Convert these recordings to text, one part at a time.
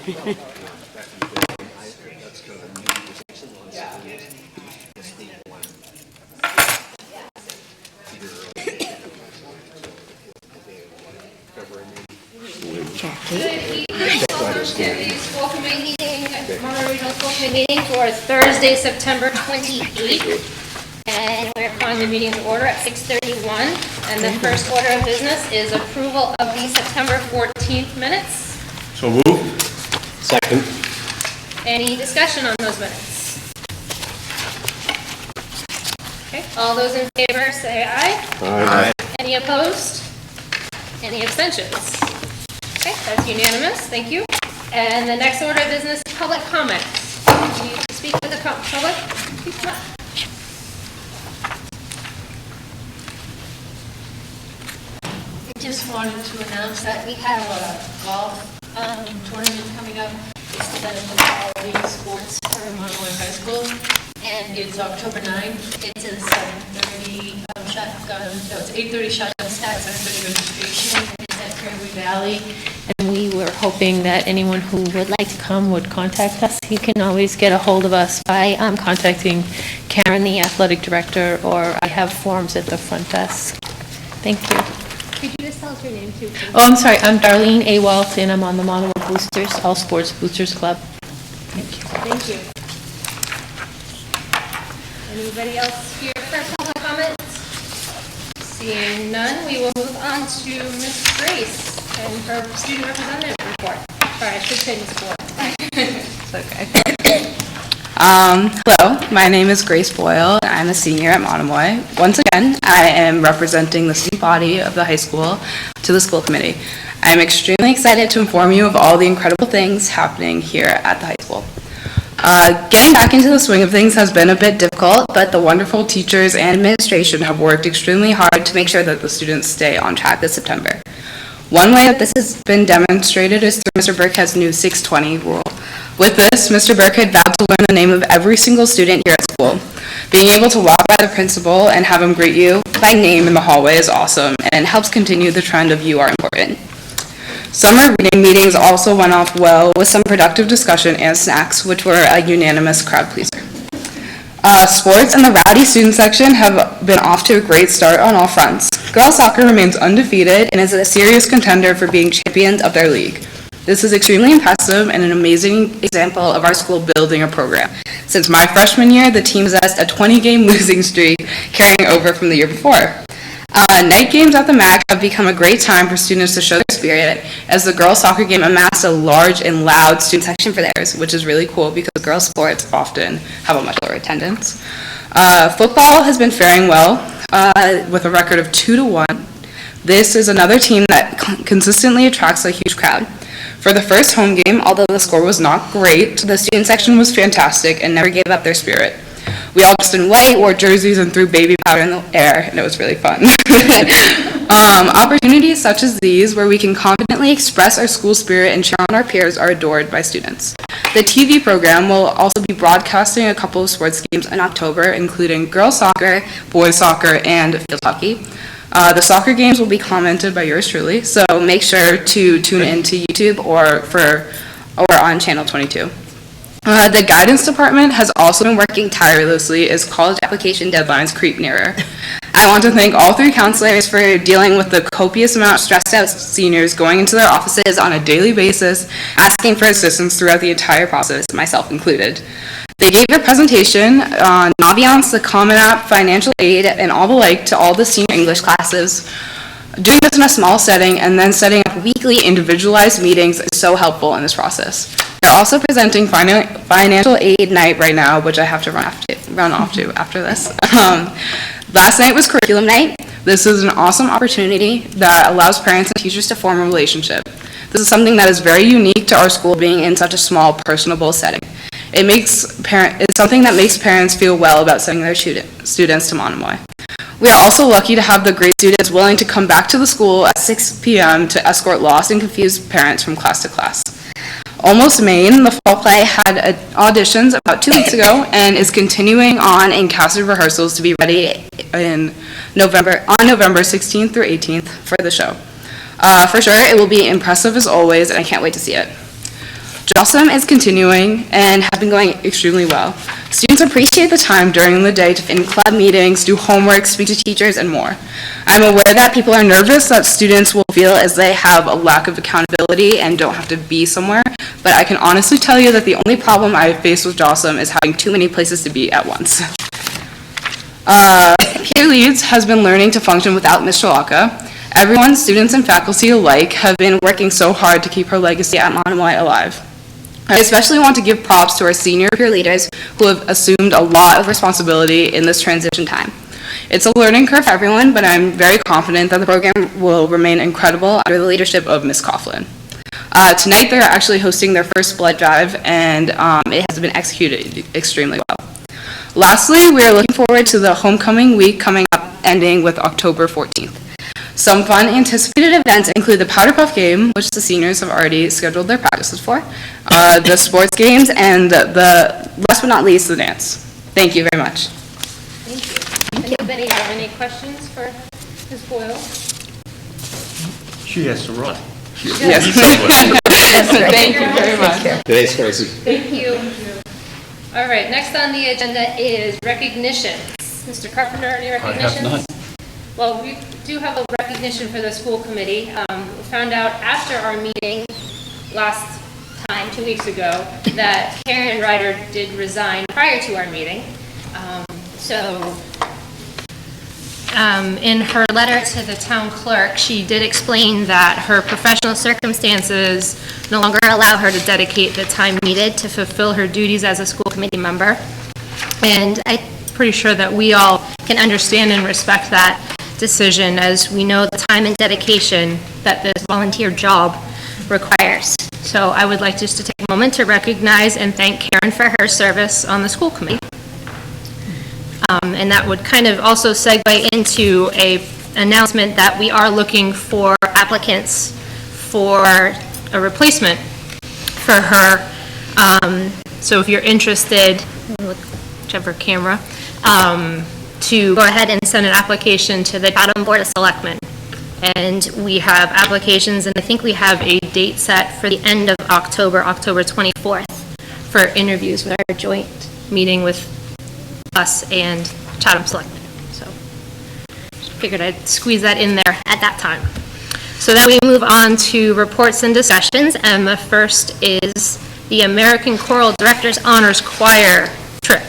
Good evening. Welcome to the school committee meeting, Monomoy Regional School Committee meeting for Thursday, September 28th. And we're calling the meeting to order at 6:31. And the first order of business is approval of the September 14th minutes. So moved. Second. Any discussion on those minutes? Okay, all those in favor say aye. Aye. Any opposed? Any abstentions? Okay, that's unanimous, thank you. And the next order of business, public comments. Do you speak with the public? Please come up. I just wanted to announce that we have a golf tournament coming up. It's the benefit of all league sports for Monomoy High School. And it's October 9th. It's a 7:30 shotgun, no, it's 8:30 shotgun start, 7:30 registration. It's at Fairway Valley. And we were hoping that anyone who would like to come would contact us. You can always get a hold of us by contacting Karen, the athletic director, or I have forms at the front desk. Thank you. Could you just tell us your name too, please? Oh, I'm sorry, I'm Darlene A. Walt, and I'm on the Monomoy Boosters, All Sports Boosters Club. Thank you. Thank you. Anybody else here for public comments? Seeing none, we will move on to Ms. Grace and her student representative report. Sorry, I should say Ms. Ford. It's okay. Hello, my name is Grace Boyle. I'm a senior at Monomoy. Once again, I am representing the student body of the high school to the school committee. I'm extremely excited to inform you of all the incredible things happening here at the high school. Getting back into the swing of things has been a bit difficult, but the wonderful teachers and administration have worked extremely hard to make sure that the students stay on track this September. One way that this has been demonstrated is through Mr. Burkhead's new 620 rule. With this, Mr. Burkhead vowed to learn the name of every single student here at school. Being able to walk by the principal and have him greet you by name in the hallway is awesome and helps continue the trend of you are important. Summer reading meetings also went off well with some productive discussion and snacks, which were a unanimous crowd pleaser. Sports and the rowdy student section have been off to a great start on all fronts. Girls soccer remains undefeated and is a serious contender for being champions of their league. This is extremely impressive and an amazing example of our school building a program. Since my freshman year, the team possessed a 20-game losing streak carrying over from the year before. Night games at the MAC have become a great time for students to show their spirit, as the girls soccer game amassed a large and loud student section for theirs, which is really cool because girls sports often have a much lower attendance. Football has been faring well with a record of 2-1. This is another team that consistently attracts a huge crowd. For the first home game, although the score was not great, the student section was fantastic and never gave up their spirit. We all dressed in white, wore jerseys, and threw baby powder in the air, and it was really fun. Opportunities such as these, where we can confidently express our school spirit and cheer on our peers, are adored by students. The TV program will also be broadcasting a couple of sports games in October, including girls soccer, boys soccer, and field hockey. The soccer games will be commented by yours truly, so make sure to tune in to YouTube or on Channel 22. The guidance department has also been working tirelessly as college application deadlines creep nearer. I want to thank all three counselors for dealing with the copious amount of stressed out seniors going into their offices on a daily basis, asking for assistance throughout the entire process, myself included. They gave a presentation on Naviance, the Common App, financial aid, and all the like to all the senior English classes. Doing this in a small setting and then setting up weekly individualized meetings is so helpful in this process. They're also presenting financial aid night right now, which I have to run off to after this. Last night was curriculum night. This is an awesome opportunity that allows parents and teachers to form a relationship. This is something that is very unique to our school being in such a small, personable setting. It's something that makes parents feel well about sending their students to Monomoy. We are also lucky to have the great students willing to come back to the school at 6 p.m. to escort lost and confused parents from class to class. Almost Maine, the fall play, had auditions about 2 weeks ago and is continuing on in casted rehearsals to be ready on November 16th through 18th for the show. For sure, it will be impressive as always, and I can't wait to see it. JOSM is continuing and have been going extremely well. Students appreciate the time during the day to fit in club meetings, do homework, speak to teachers, and more. I'm aware that people are nervous that students will feel as they have a lack of accountability and don't have to be somewhere, but I can honestly tell you that the only problem I have faced with JOSM is having too many places to be at once. Peer Leads has been learning to function without Ms. Shalaka. Everyone, students and faculty alike, have been working so hard to keep her legacy at Monomoy alive. I especially want to give props to our senior peer leaders who have assumed a lot of responsibility in this transition time. It's a learning curve for everyone, but I'm very confident that the program will remain incredible under the leadership of Ms. Coughlin. Tonight they're actually hosting their first blood drive, and it has been executed extremely well. Lastly, we are looking forward to the homecoming week coming up, ending with October 14th. Some fun anticipated events include the Powder Puff game, which the seniors have already scheduled their practices for, the sports games, and the last but not least, the dance. Thank you very much. Thank you. Anybody have any questions for Ms. Boyle? She has to run. Yes. Thank you very much. Today's crisis. Thank you. All right, next on the agenda is recognitions. Mr. Carpenter, any recognitions? I have none. Well, we do have a recognition for the school committee. We found out after our meeting last time, 2 weeks ago, that Karen Ryder did resign prior to our meeting. In her letter to the town clerk, she did explain that her professional circumstances no longer allow her to dedicate the time needed to fulfill her duties as a school committee member. And I'm pretty sure that we all can understand and respect that decision, as we know the time and dedication that this volunteer job requires. So I would like just to take a moment to recognize and thank Karen for her service on the school committee. And that would kind of also segue into an announcement that we are looking for applicants for a replacement for her. So if you're interested, whichever camera, to go ahead and send an application to the Chatham Board of Selectmen. And we have applications, and I think we have a date set for the end of October, October 24th, for interviews with our joint meeting with us and Chatham Selectmen. So figured I'd squeeze that in there at that time. So then we move on to reports and discussions, and the first is the American Choral Directors Honors Choir trip.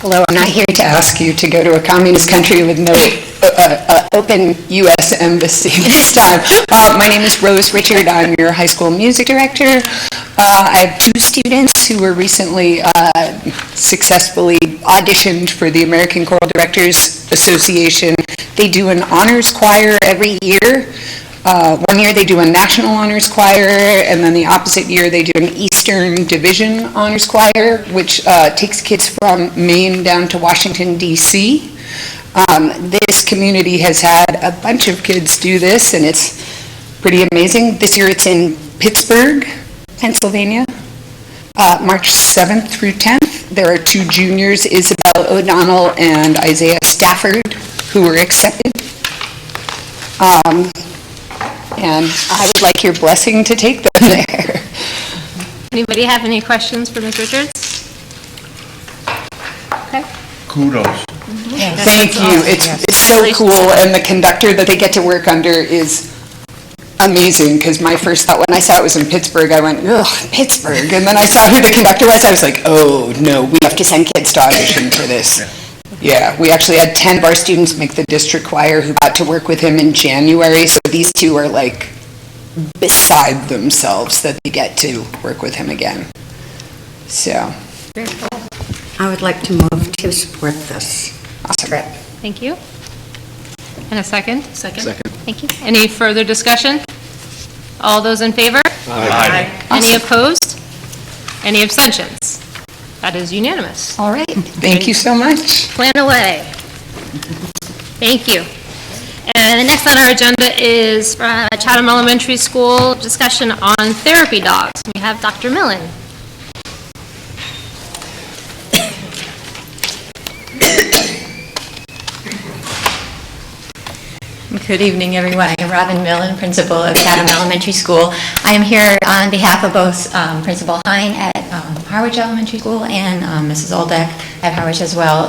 Hello, I'm not here to ask you to go to a communist country with no open U.S. embassy this time. My name is Rose Richard. I'm your high school music director. I have two students who were recently successfully auditioned for the American Choral Directors Association. They do an honors choir every year. 1 year they do a national honors choir, and then the opposite year they do an Eastern Division honors choir, which takes kids from Maine down to Washington, D.C. This community has had a bunch of kids do this, and it's pretty amazing. This year it's in Pittsburgh, Pennsylvania, March 7th through 10th. There are two juniors, Isabel O'Donnell and Isaiah Stafford, who were accepted. And I would like your blessing to take them there. Anybody have any questions for Ms. Richards? Okay. Kudos. Thank you. It's so cool, and the conductor that they get to work under is amazing, because my first thought when I saw it was in Pittsburgh, I went, ugh, Pittsburgh. And then I saw who the conductor was, I was like, oh, no, we have to send kids to audition for this. Yeah, we actually had 10 of our students make the district choir who got to work with him in January, so these two are like beside themselves that they get to work with him again. So. I would like to move to support this. Awesome. Thank you. And a second? Second. Thank you. Any further discussion? All those in favor? Aye. Any opposed? Any abstentions? That is unanimous. All right. Thank you so much. Plan away. Thank you. And the next on our agenda is Chatham Elementary School discussion on therapy dogs. We have Dr. Millen. Good evening, everyone. I'm Robin Millen, principal of Chatham Elementary School. I am here on behalf of both Principal Hine at Harwich Elementary School and Mrs. Oldeck at Harwich as well.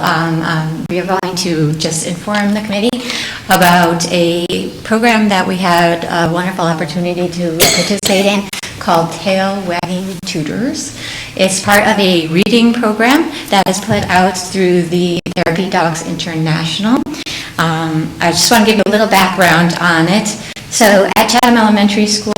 We are going to just inform the committee about a program that we had a wonderful opportunity to participate in called Tail Wagging Tutors. It's part of a reading program that is put out through the Therapy Dogs International. I just want to give you a little background on it. So at Chatham Elementary School,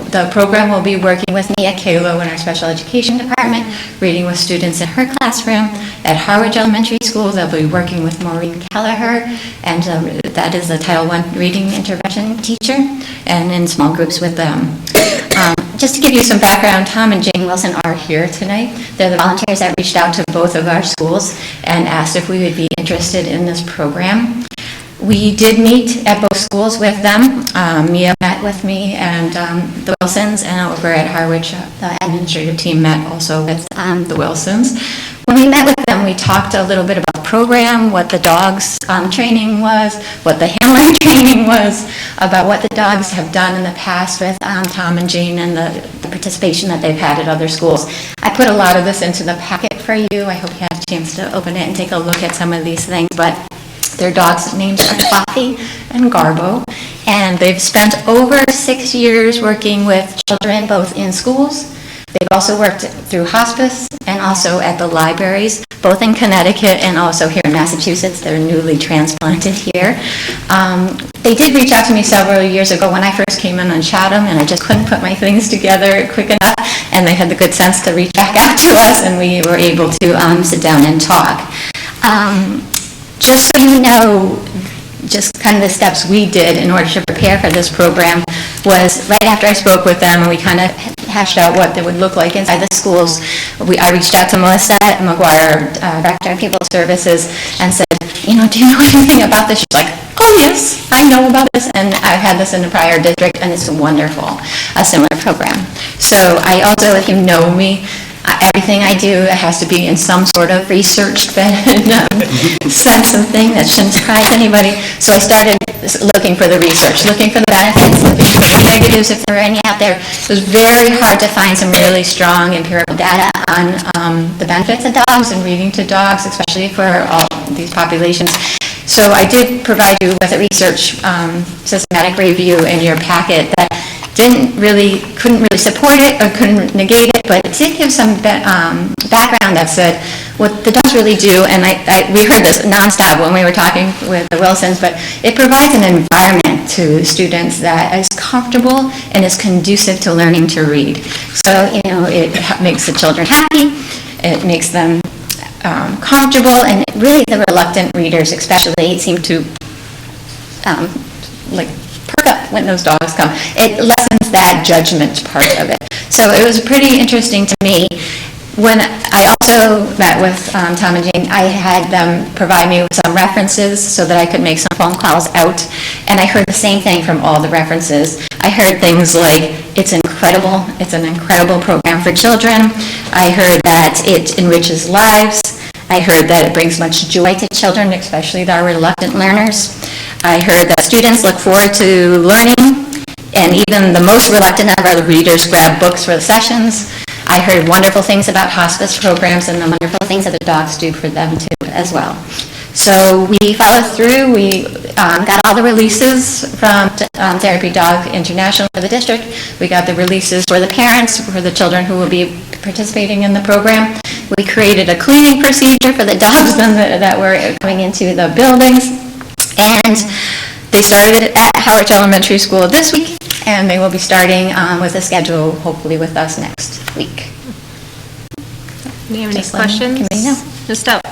the program will be working with Mia Kalo in our special education department, reading with students in her classroom. At Harwich Elementary School, they'll be working with Maureen Kelleher, and that is a Title I reading intervention teacher, and in small groups with them. Just to give you some background, Tom and Jane Wilson are here tonight. They're the volunteers that reached out to both of our schools and asked if we would be interested in this program. We did meet at both schools with them. Mia met with me and the Wilsons, and over at Harwich, the administrative team met also with the Wilsons. When we met with them, we talked a little bit about the program, what the dogs training was, what the handling training was, about what the dogs have done in the past with Tom and Jane and the participation that they've had at other schools. I put a lot of this into the packet for you. I hope you have a chance to open it and take a look at some of these things, but their dogs' names are Fluffy and Garbo, and they've spent over 6 years working with children both in schools. They've also worked through hospice and also at the libraries, both in Connecticut and also here in Massachusetts. They're newly transplanted here. They did reach out to me several years ago when I first came in on Chatham, and I just couldn't put my things together quick enough, and they had the good sense to reach back out to us, and we were able to sit down and talk. Just so you know, just kind of the steps we did in order to prepare for this program was right after I spoke with them and we kind of hashed out what they would look like inside the schools. I reached out to Melissa McGuire, Director of People Services, and said, do you know anything about this? She's like, oh yes, I know about this, and I've had this in the prior district, and it's wonderful, a similar program. So I also, if you know me, everything I do has to be in some sort of researched sense of thing that shouldn't surprise anybody. So I started looking for the research, looking for the benefits, looking for the negatives if there were any out there. It was very hard to find some really strong empirical data on the benefits of dogs and reading to dogs, especially for all these populations. So I did provide you with a research systematic review in your packet that couldn't really support it or couldn't negate it, but it did give some background that said what the dogs really do, and we heard this nonstop when we were talking with the Wilsons, but it provides an environment to students that is comfortable and is conducive to learning to read. So, it makes the children happy, it makes them comfortable, and really the reluctant readers especially seem to perk up when those dogs come. It lessens that judgment part of it. So it was pretty interesting to me. When I also met with Tom and Jane, I had them provide me with some references so that I could make some phone calls out, and I heard the same thing from all the references. I heard things like, it's incredible, it's an incredible program for children. I heard that it enriches lives. I heard that it brings much joy to children, especially our reluctant learners. I heard that students look forward to learning, and even the most reluctant of our readers grab books for the sessions. I heard wonderful things about hospice programs and the wonderful things that the dogs do for them too as well. So we followed through. We got all the releases from Therapy Dog International for the district. We got the releases for the parents, for the children who will be participating in the program. We created a cleaning procedure for the dogs that were coming into the buildings. And they started at Harwich Elementary School this week, and they will be starting with a schedule, hopefully with us next week. Do you have any questions? Ms. Stout.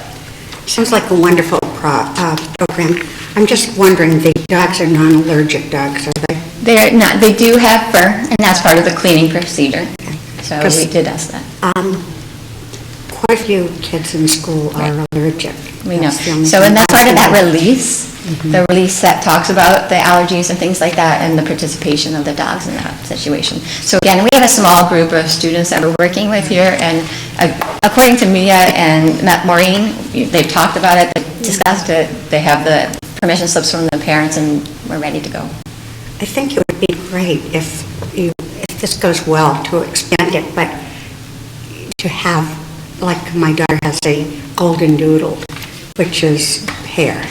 Sounds like a wonderful program. I'm just wondering, the dogs are non-allergic dogs, are they? They're not. They do have fur, and that's part of the cleaning procedure. So we did ask that. Quite a few kids in school are allergic. We know. So, and that's part of that release, the release that talks about the allergies and things like that, and the participation of the dogs in that situation. So again, we have a small group of students that we're working with here, and according to Mia and Maureen, they've talked about it, they've discussed it, they have the permission slips from the parents, and we're ready to go. I think it would be great if this goes well to expand it, but to have, like my daughter has a golden doodle, which is hair.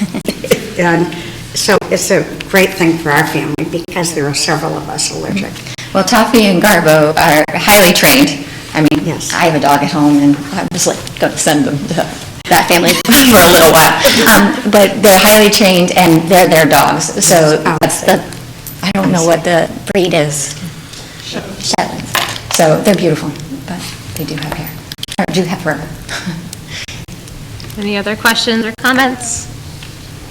And so it's a great thing for our family because there are several of us allergic. Well, Toffee and Garbo are highly trained. I mean, Yes. I have a dog at home, and I'm just like going to send them to that family for a little while. But they're highly trained, and they're their dogs. So that's I don't know what the breed is. Shetlands. So they're beautiful, but they do have hair, or do have fur. Any other questions or comments?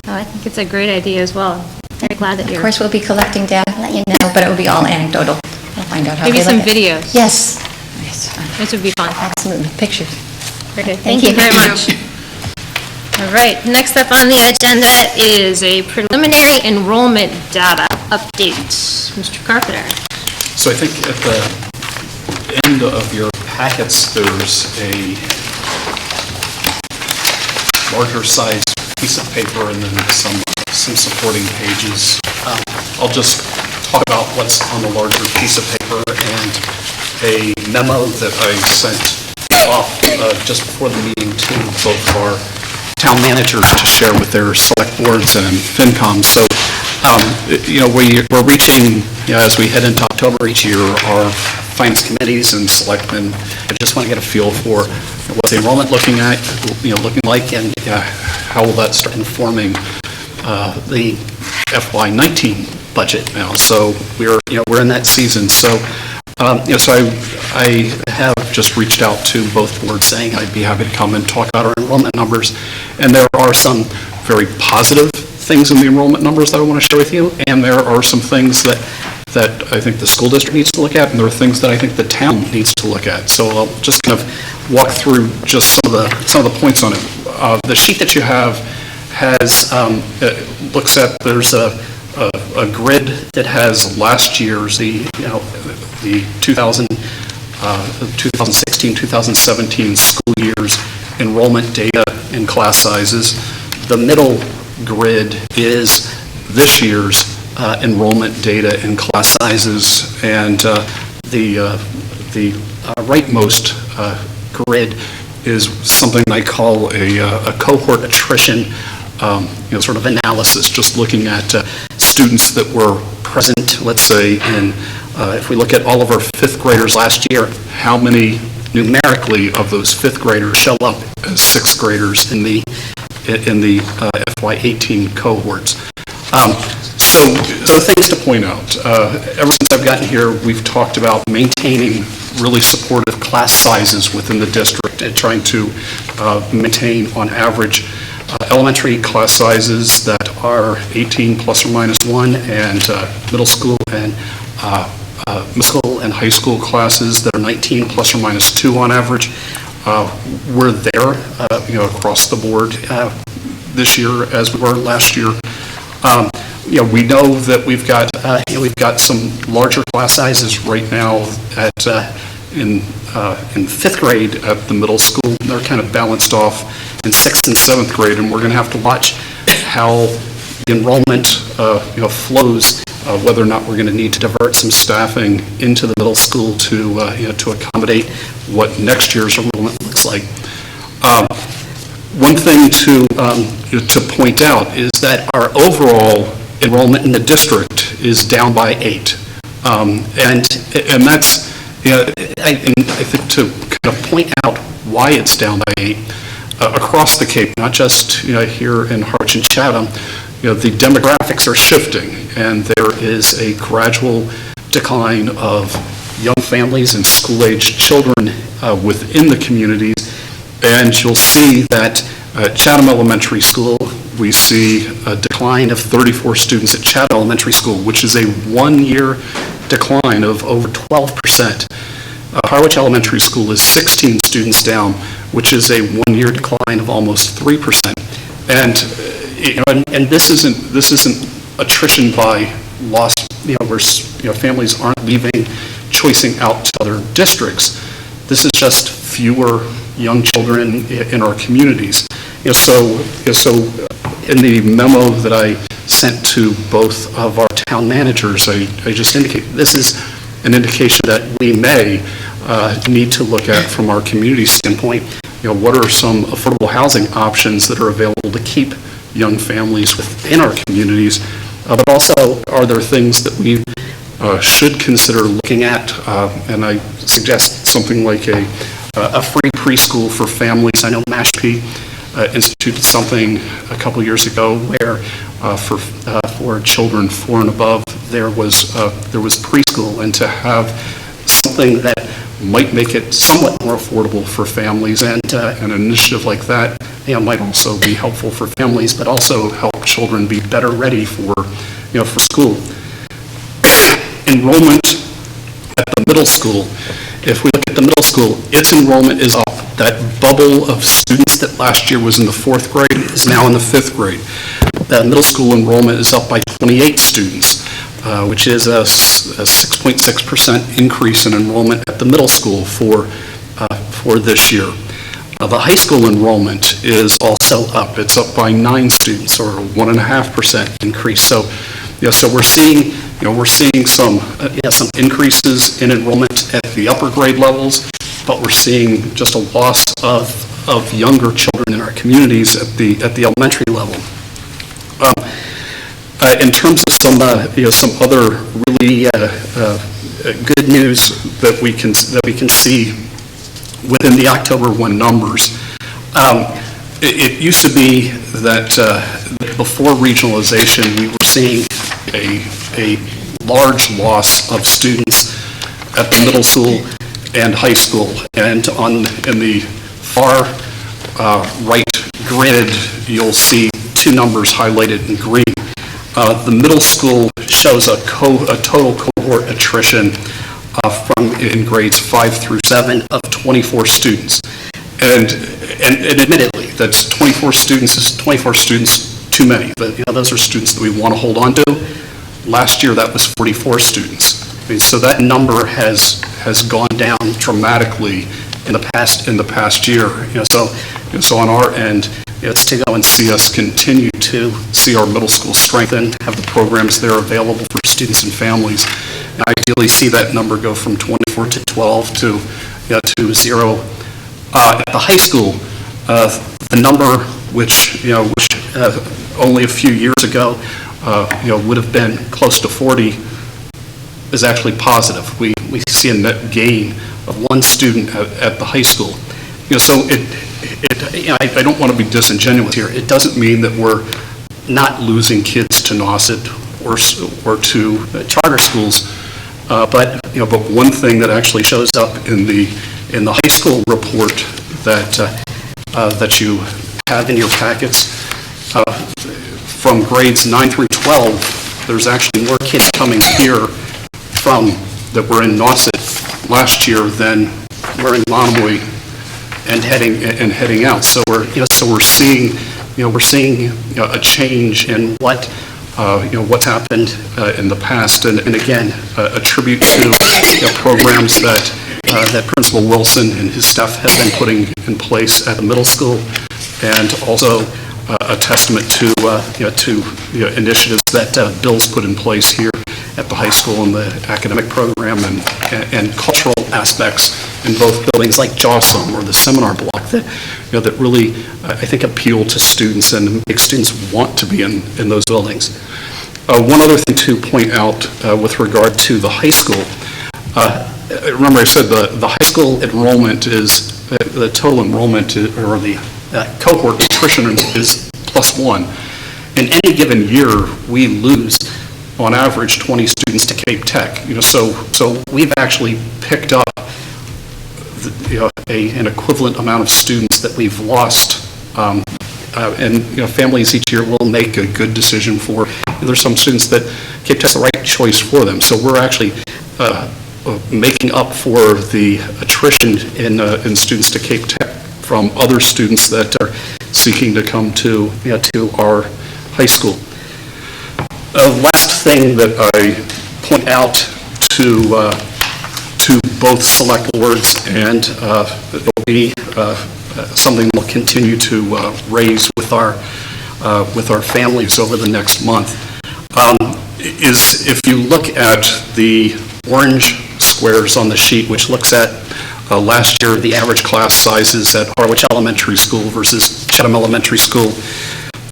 Oh, I think it's a great idea as well. Very glad that Of you're... course, we'll be collecting data, let you know, but it will be all anecdotal. We'll find out how Maybe they some like it. videos. Yes. Yes. This would be fun. Absolutely. Pictures. Okay, Thank thank you you. very much. All right, next up on the agenda is a preliminary enrollment data update. Mr. Carpenter. So I think at the end of your packets, there's a larger sized piece of paper and then some supporting pages. I'll just talk about what's on the larger piece of paper and a memo that I sent off just before the meeting to both of our town managers to share with their select boards and FinCom. So, we're reaching, as we head into October each year, our finance committees and selectmen. I just want to get a feel for what's the enrollment looking like, and how will that start informing the FY19 budget now. So we're in that season. So I have just reached out to both boards saying I'd be happy to come and talk about our enrollment numbers. And there are some very positive things in the enrollment numbers that I want to share with you, and there are some things that I think the school district needs to look at, and there are things that I think the town needs to look at. So I'll just kind of walk through just some of the points on it. The sheet that you have has looks at, there's a grid that has last year's the 2016, 2017 school year's enrollment data and class sizes. The middle grid is this year's enrollment data and class sizes, and the rightmost grid is something I call a cohort attrition sort of analysis, just looking at students that were present, let's say, in, if we look at all of our fifth graders last year, how many numerically of those fifth graders show up as sixth graders in the FY18 cohorts. So things to point out. Ever since I've gotten here, we've talked about maintaining really supportive class sizes within the district and trying to maintain, on average, elementary class sizes that are 18 plus or minus 1, and middle school and high school classes that are 19 plus or minus 2 on average. We're there, across the board this year as we were last year. We know that we've got some larger class sizes right now in fifth grade at the middle school. They're kind of balanced off in sixth and seventh grade, and we're going to have to watch how the enrollment flows, whether or not we're going to need to divert some staffing into the middle school to accommodate what next year's enrollment looks like. One thing to point out is that our overall enrollment in the district is down by 8, and that's I think to kind of point out why it's down by 8 across the Cape, not just here in Harwich and Chatham. The demographics are shifting, and there is a gradual decline of young families and school-aged children within the communities. And you'll see that at Chatham Elementary School, we see a decline of 34 students at Chatham Elementary School, which is a one-year decline of over 12%. Harwich Elementary School is 16 students down, which is a one-year decline of almost 3%. And this isn't attrition by loss, where families aren't leaving, choicing out to other districts. This is just fewer young children in our communities. So in the memo that I sent to both of our town managers, I just indicate this is an indication that we may need to look at from our community standpoint. What are some affordable housing options that are available to keep young families within our communities? But also, are there things that we should consider looking at? And I suggest something like a free preschool for families. I know Mashpee instituted something a couple years ago where for children 4 and above there was preschool, and to have something that might make it somewhat more affordable for families, and an initiative like that might also be helpful for families, but also help children be better ready for school. Enrollment at the middle school. If we look at the middle school, its enrollment is up. That bubble of students that last year was in the 4th grade is now in the 5th grade. That middle school enrollment is up by 28 students, which is a 6.6% increase in enrollment at the middle school for this year. The high school enrollment is also up. It's up by 9 students, or 1.5% increase. So, so we're seeing some increases in enrollment at the upper grade levels, but we're seeing just a loss of younger children in our communities at the elementary level. In terms of some other really good news that we can see within the October 1 numbers, it used to be that before regionalization we were seeing a large loss of students at the middle school and high school, and in the far right grid you'll see 2 numbers highlighted in green. The middle school shows a total cohort attrition in grades 5 through 7 of 24 students. And admittedly, that's 24 students is 24 students too many. But those are students that we want to hold on to. Last year, that was 44 students. So that number has gone down dramatically in the past year. So on our end, it's to go and see us continue to see our middle school strengthen, have the programs there available for students and families, and ideally see that number go from 24 to 12 to 0. At the high school, the number which only a few years ago would have been close to 40 is actually positive. We see a net gain of 1 student at the high school. So I don't want to be disingenuous here. It doesn't mean that we're not losing kids to Nauset or to charter schools, but one thing that actually shows up in the high school report that you have in your packets, from grades 9 through 12, there's actually more kids coming here that were in Nauset last year than were in Monomoy and heading out. So we're seeing a change in what's happened in the past, and again attribute to programs that Principal Wilson and his staff have been putting in place at the middle school, and also a testament to initiatives that Bill's put in place here at the high school in the academic program and cultural aspects in both buildings like Joslin or the seminar block that really, I think, appeal to students and make students want to be in those buildings. One other thing to point out with regard to the high school, remember I said the high school enrollment is, the total enrollment or the cohort attrition is +1. In any given year, we lose on average 20 students to Cape Tech. So we've actually picked up an equivalent amount of students that we've lost, and families each year will make a good decision for. There's some students that Cape Tech's the right choice for them. So we're actually making up for the attrition in students to Cape Tech from other students that are seeking to come to our high school. Last thing that I point out to both select boards, and it will be something we'll continue to raise with our with our families over the next month is if you look at the orange squares on the sheet, which looks at last year the average class sizes at Harwich Elementary School versus Chatham Elementary School,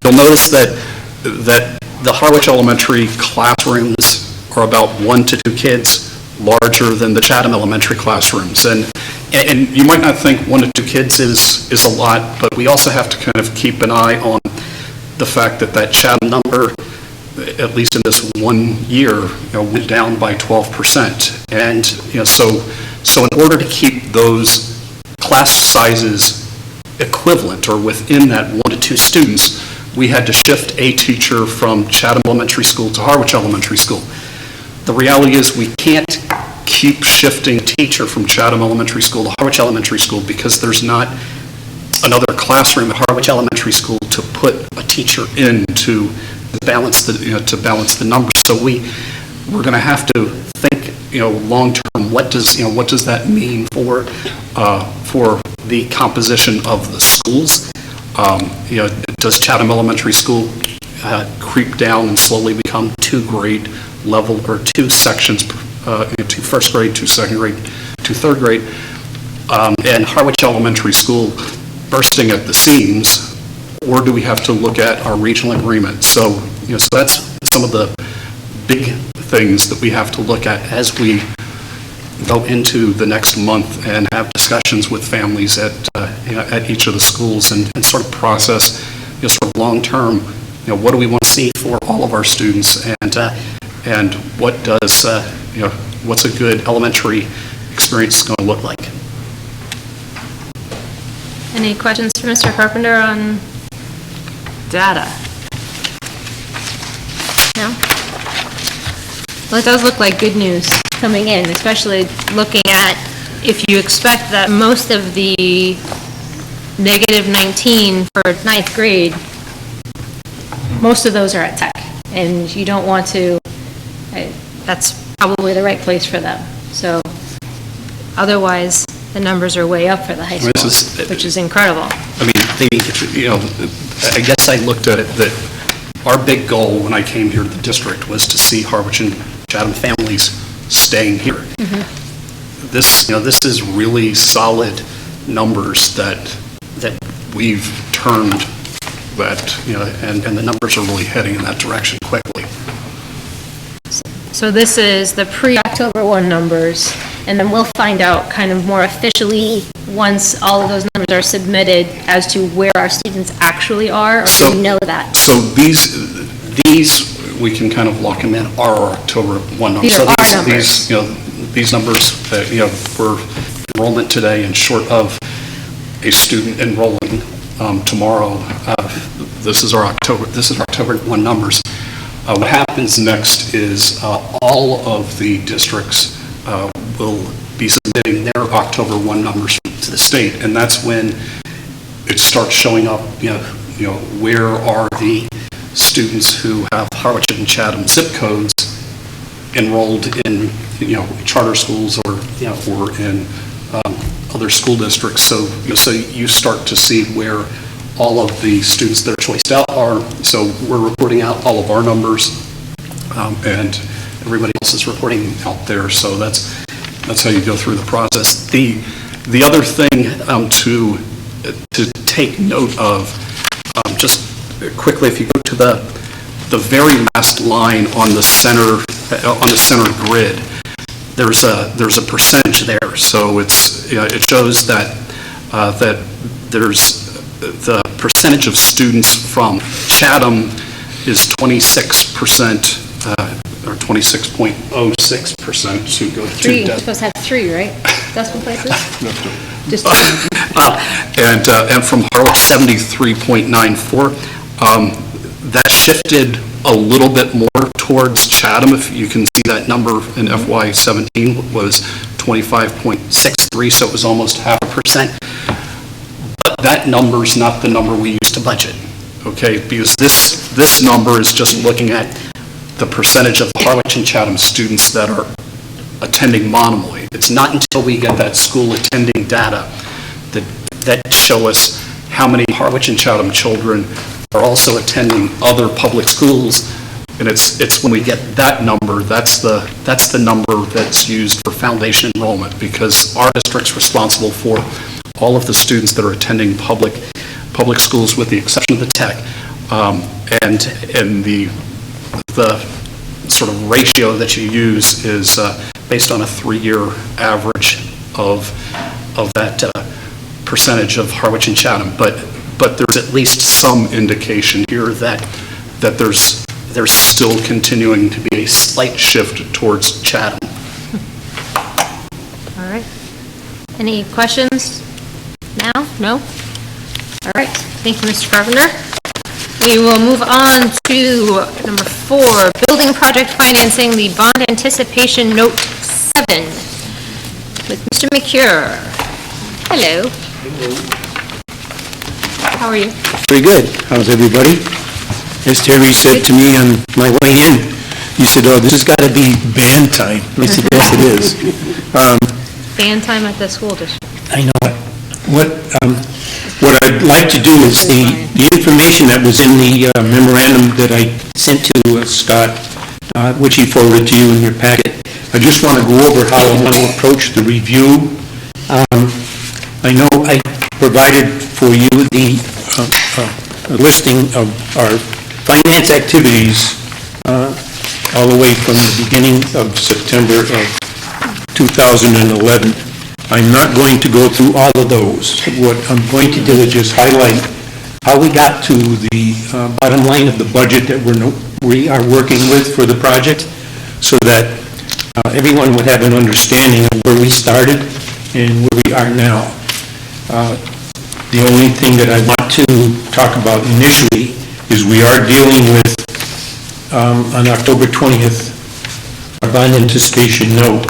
you'll notice that the Harwich Elementary classrooms are about 1 to 2 kids larger than the Chatham Elementary classrooms. And you might not think 1 to 2 kids is a lot, but we also have to kind of keep an eye on the fact that Chatham number, at least in this 1 year, went down by 12%. And so in order to keep those class sizes equivalent or within that 1 to 2 students, we had to shift a teacher from Chatham Elementary School to Harwich Elementary School. The reality is we can't keep shifting teacher from Chatham Elementary School to Harwich Elementary School because there's not another classroom at Harwich Elementary School to put a teacher in to balance the numbers. So we're going to have to think, long term. What does that mean for the composition of the schools? Does Chatham Elementary School creep down and slowly become 2 grade level or 2 sections, 2 first grade, 2 second grade, 2 third grade, and Harwich Elementary School bursting at the seams, or do we have to look at our regional agreement? So that's some of the big things that we have to look at as we go into the next month and have discussions with families at each of the schools and sort of process, sort of long-term, what do we want to see for all of our students, and what does, what's a good elementary experience going to look like? Any questions for Mr. Carpenter on data? No? Well, it does look like good news coming in, especially looking at if you expect that most of the -19 for 9th grade, most of those are at Tech, and you don't want to, that's probably the right place for them. So otherwise, the numbers are way up for the high school, which is incredible. I mean, I guess I looked at it that our big goal when I came here to the district was to see Harwich and Chatham families staying here. Mm-hmm. This is really solid numbers that we've turned and the numbers are really heading in that direction quickly. So this is the pre-October 1 numbers, and then we'll find out kind of more officially once all of those numbers are submitted as to where our students actually are, or do we know that? So these we can kind of lock them in our October 1 numbers. These are our numbers. These numbers, for enrollment today and short of a student enrolling tomorrow, this is our October 1 numbers. What happens next is all of the districts will be submitting their October 1 numbers to the state, and that's when it starts showing up, where are the students who have Harwich and Chatham zip codes enrolled in, charter schools or in other school districts. So you start to see where all of the students that are choiced out are. So we're reporting out all of our numbers, and everybody else is reporting out there. So that's how you go through the process. The other thing to take note of, just quickly, if you go to the very last line on the center grid, there's a percentage there. So it shows that there's the percentage of students from Chatham is 26%, or 26.06% who go to Three, you're supposed to have 3, right? Decimal places? Just and from Harwich, 73.94. That shifted a little bit more towards Chatham. If you can see that number in FY17 was 25.63, so it was almost 0.5%. But that number is not the number we use to budget, okay? Because this number is just looking at the percentage of Harwich and Chatham students that are attending Monomoy. It's not until we get that school attending data that show us how many Harwich and Chatham children are also attending other public schools. And it's when we get that number, that's the number that's used for foundation enrollment, because our district's responsible for all of the students that are attending public schools with the exception of the tech. And the sort of ratio that you use is based on a 3-year average of that percentage of Harwich and Chatham. But there's at least some indication here that there's still continuing to be a slight shift towards Chatham. All right. Any questions now? No? All right. Thank you, Mr. Carpenter. We will move on to number 4, building project financing, the bond anticipation note 7 with Mr. McCure. Hello. How are you? Pretty good. How's everybody? As Terry said to me on my way in, he said, "Oh, this has got to be band time." I said, "Yes, it is." Band time at the school district. I know it. What I'd like to do is the information that was in the memorandum that I sent to Scott, which he forwarded to you in your packet, I just want to go over how I want to approach the review. I know I provided for you the listing of our finance activities all the way from the beginning of September of 2011. I'm not going to go through all of those. What I'm going to do is just highlight how we got to the bottom line of the budget that we are working with for the project, so that everyone would have an understanding of where we started and where we are now. The only thing that I want to talk about initially is we are dealing with, on October 20th, our bond anticipation note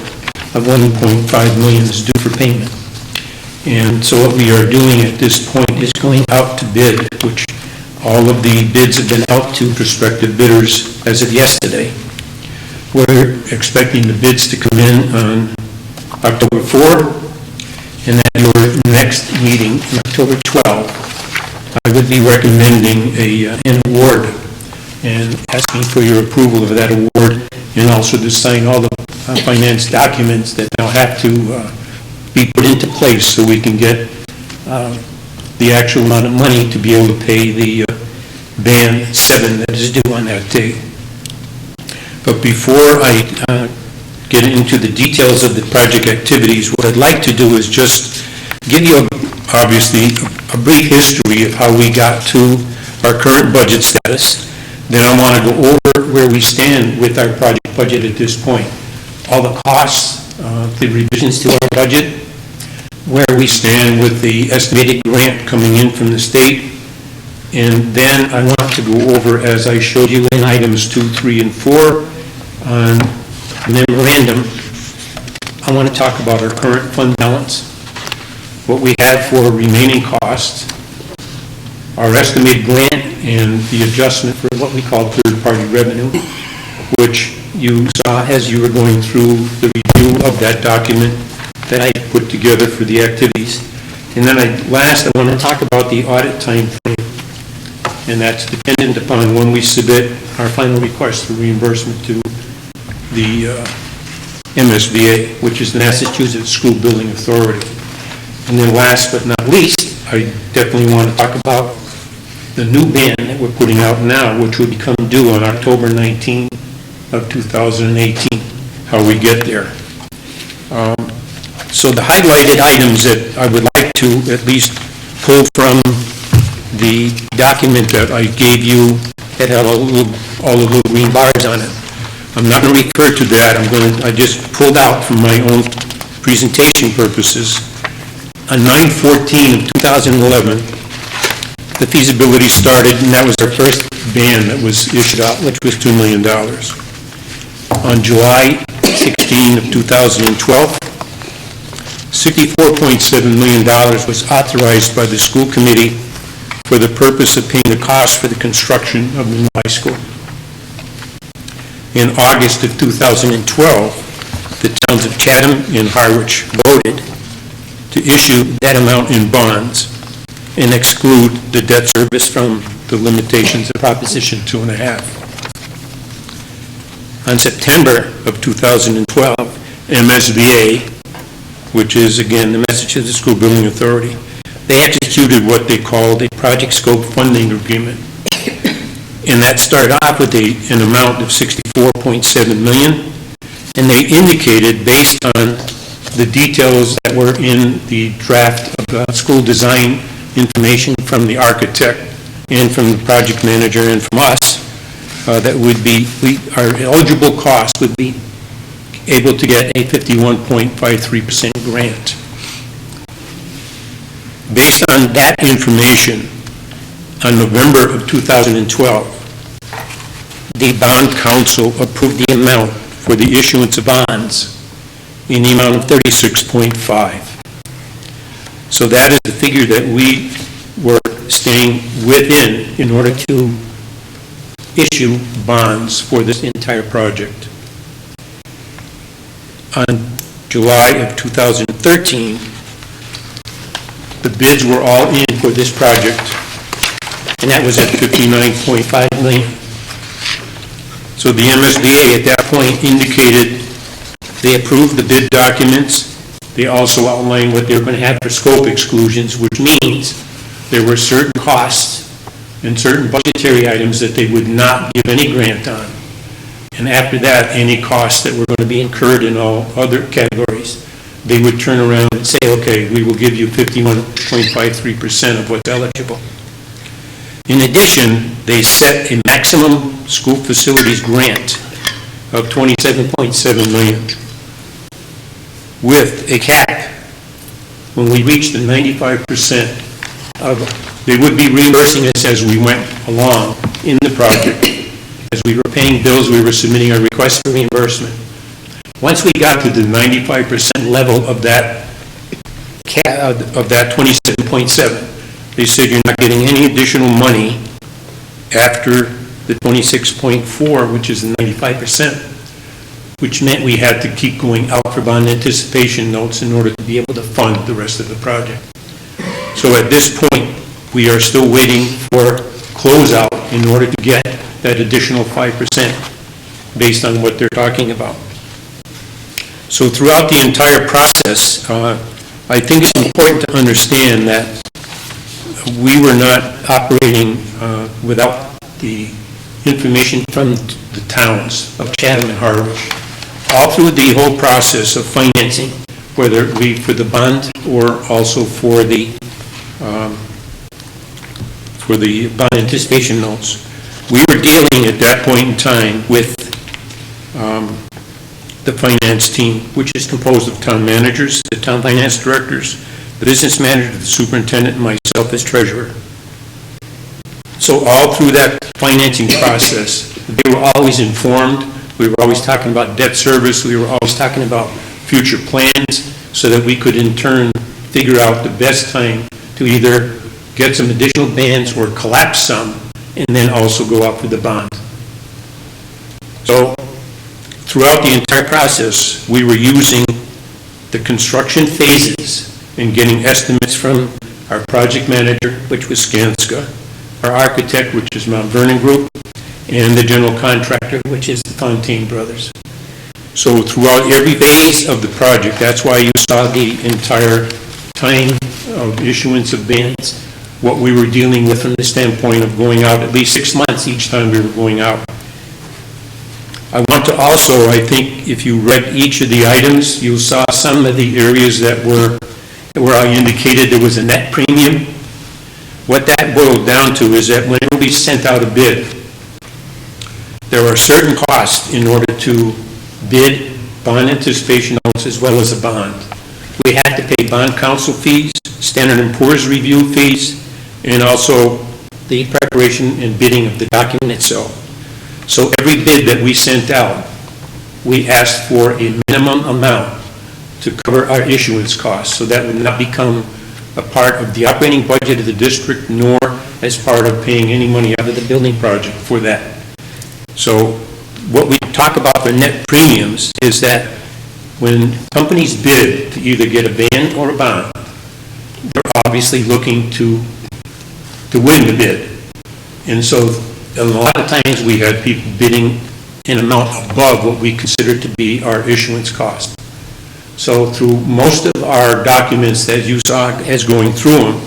of $1.5 million is due for payment. And so what we are doing at this point is going out to bid, which all of the bids have been out to prospective bidders as of yesterday. We're expecting the bids to come in on October 4, and at your next meeting, on October 12, I would be recommending an award and asking for your approval of that award, and also to sign all the finance documents that now have to be put into place so we can get the actual amount of money to be able to pay the band 7 that is due on that date. But before I get into the details of the project activities, what I'd like to do is just give you, obviously, a brief history of how we got to our current budget status. Then I want to go over where we stand with our project budget at this point. All the costs, the revisions to our budget, where we stand with the estimated grant coming in from the state, and then I want to go over, as I showed you in items 2, 3, and 4 on memorandum, I want to talk about our current fund balance, what we have for remaining costs, our estimated grant, and the adjustment for what we call third-party revenue, which you saw as you were going through the review of that document that I put together for the activities. And then last, I want to talk about the audit time frame, and that's dependent upon when we submit our final request for reimbursement to the MSBA, which is the Massachusetts School Building Authority. And then last but not least, I definitely want to talk about the new band that we're putting out now, which will become due on October 19 of 2018, how we get there. So the highlighted items that I would like to at least pull from the document that I gave you that had all the little green bars on it. I'm not going to refer to that. I just pulled out from my own presentation purposes. On 9/14 of 2011, the feasibility started, and that was our first ban that was issued out, which was $2 million. On July 16 of 2012, $64.7 million was authorized by the school committee for the purpose of paying the cost for the construction of the new high school. In August of 2012, the towns of Chatham and Harwich voted to issue that amount in bonds and exclude the debt service from the limitations of Proposition 2.5. On September of 2012, MSBA, which is, again, the Massachusetts School Building Authority, they executed what they called a project scope funding agreement. And that started off with an amount of $64.7 million, and they indicated, based on the details that were in the draft of school design information from the architect and from the project manager and from us, that our eligible cost would be able to get a 51.53% grant. Based on that information, on November of 2012, the bond council approved the amount for the issuance of bonds in the amount of 36.5. So that is the figure that we were staying within in order to issue bonds for this entire project. On July of 2013, the bids were all in for this project, and that was at $59.5 million. So the MSBA at that point indicated they approved the bid documents. They also outlined what they were going to have for scope exclusions, which means there were certain costs and certain budgetary items that they would not give any grant on. And after that, any costs that were going to be incurred in all other categories, they would turn around and say, okay, we will give you 51.53% of what's eligible. In addition, they set a maximum school facilities grant of $27.7 million with a cap. When we reached the 95% of, they would be reimbursing us as we went along in the project. As we were paying bills, we were submitting our request for reimbursement. Once we got to the 95% level of that 27.7, they said you're not getting any additional money after the 26.4, which is the 95%, which meant we had to keep going out for bond anticipation notes in order to be able to fund the rest of the project. So at this point, we are still waiting for closeout in order to get that additional 5% based on what they're talking about. So throughout the entire process, I think it's important to understand that we were not operating without the information from the towns of Chatham and Harwich. All through the whole process of financing, whether it be for the bond or also for the bond anticipation notes, we were dealing at that point in time with the finance team, which is composed of town managers, the town finance directors, the business manager, the superintendent, and myself as treasurer. So all through that financing process, they were always informed. We were always talking about debt service. We were always talking about future plans so that we could in turn figure out the best time to either get some additional bands or collapse some and then also go out for the bond. So throughout the entire process, we were using the construction phases and getting estimates from our project manager, which was Skanska, our architect, which is Mount Vernon Group, and the general contractor, which is the Fontaine Brothers. So throughout every phase of the project, that's why you saw the entire time of issuance of bands, what we were dealing with from the standpoint of going out at least 6 months each time we were going out. I want to also, I think, if you read each of the items, you saw some of the areas that were where I indicated there was a net premium. What that boiled down to is that whenever we sent out a bid, there are certain costs in order to bid bond anticipation notes as well as a bond. We had to pay bond counsel fees, Standard & Poor's review fees, and also the preparation and bidding of the document itself. So every bid that we sent out, we asked for a minimum amount to cover our issuance costs, so that would not become a part of the operating budget of the district, nor as part of paying any money out of the building project for that. So what we talk about for net premiums is that when companies bid to either get a band or a bond, they're obviously looking to win the bid. And so a lot of times we had people bidding an amount above what we considered to be our issuance cost. So through most of our documents that you saw as going through them,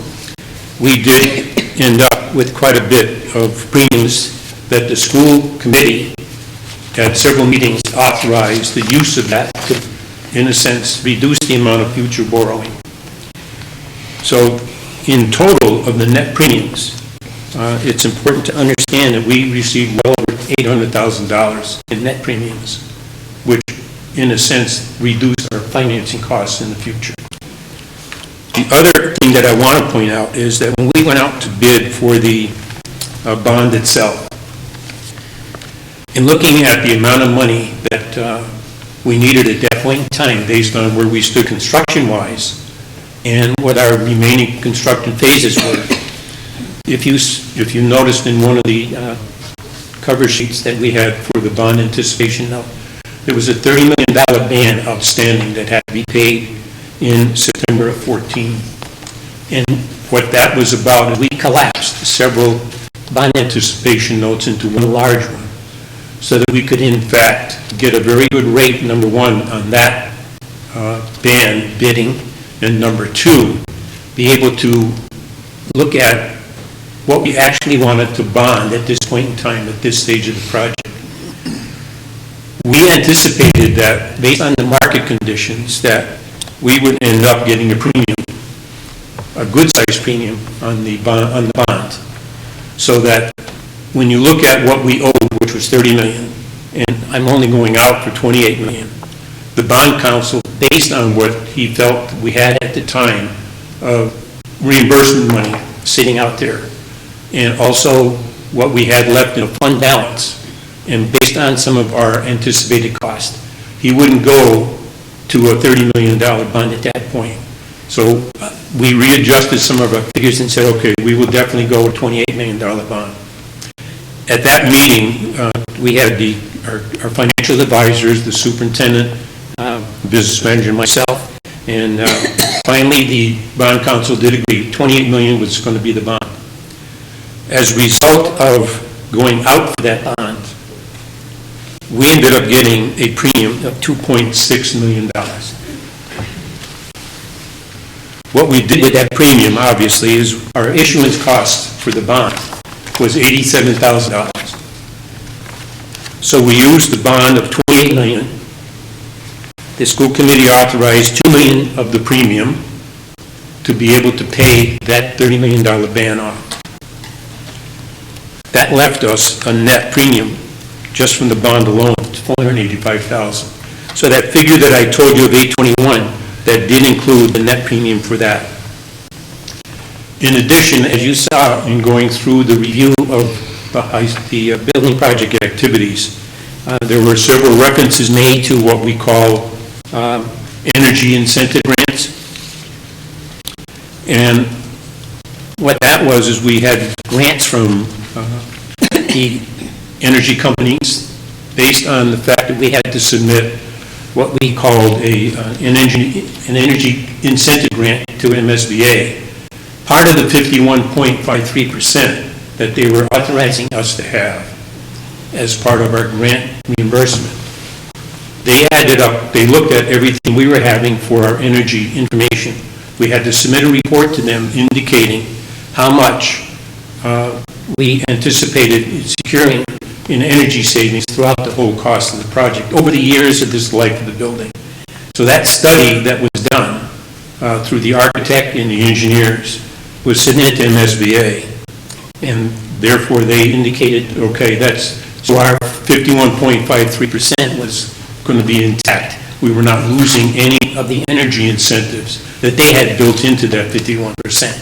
we did end up with quite a bit of premiums that the school committee at several meetings authorized the use of that to, in a sense, reduce the amount of future borrowing. So in total of the net premiums, it's important to understand that we received well over $800,000 in net premiums, which in a sense reduce our financing costs in the future. The other thing that I want to point out is that when we went out to bid for the bond itself, in looking at the amount of money that we needed at that point in time based on where we stood construction-wise and what our remaining construction phases were, if you noticed in one of the cover sheets that we had for the bond anticipation note, there was a $30 million ban outstanding that had to be paid in September of 14. And what that was about is we collapsed several bond anticipation notes into one large one so that we could in fact get a very good rate, number one, on that ban bidding, and number two, be able to look at what we actually wanted to bond at this point in time, at this stage of the project. We anticipated that, based on the market conditions, that we would end up getting a premium, a good-sized premium on the bond, so that when you look at what we owed, which was $30 million, and I'm only going out for $28 million, the bond counsel, based on what he felt we had at the time of reimbursement money sitting out there, and also what we had left in a fund balance, and based on some of our anticipated cost, he wouldn't go to a $30 million bond at that point. So we readjusted some of our figures and said, okay, we will definitely go with a $28 million bond. At that meeting, we had our financial advisors, the superintendent, business manager, and myself, and finally the bond counsel did agree $28 million was going to be the bond. As a result of going out for that bond, we ended up getting a premium of $2.6 million. What we did with that premium, obviously, is our issuance cost for the bond was $87,000. So we used the bond of $28 million. The school committee authorized $2 million of the premium to be able to pay that $30 million ban off. That left us a net premium just from the bond alone, $485,000. So that figure that I told you of $821, that did include the net premium for that. In addition, as you saw in going through the review of the building project activities, there were several references made to what we call energy incentive grants. And what that was is we had grants from the energy companies based on the fact that we had to submit what we called an energy incentive grant to MSBA. Part of the 51.53% that they were authorizing us to have as part of our grant reimbursement. They added up, they looked at everything we were having for our energy information. We had to submit a report to them indicating how much we anticipated securing in energy savings throughout the whole cost of the project over the years of this life of the building. So that study that was done through the architect and the engineers was submitted to MSBA, and therefore they indicated, okay, so our 51.53% was going to be intact. We were not losing any of the energy incentives that they had built into that 51%.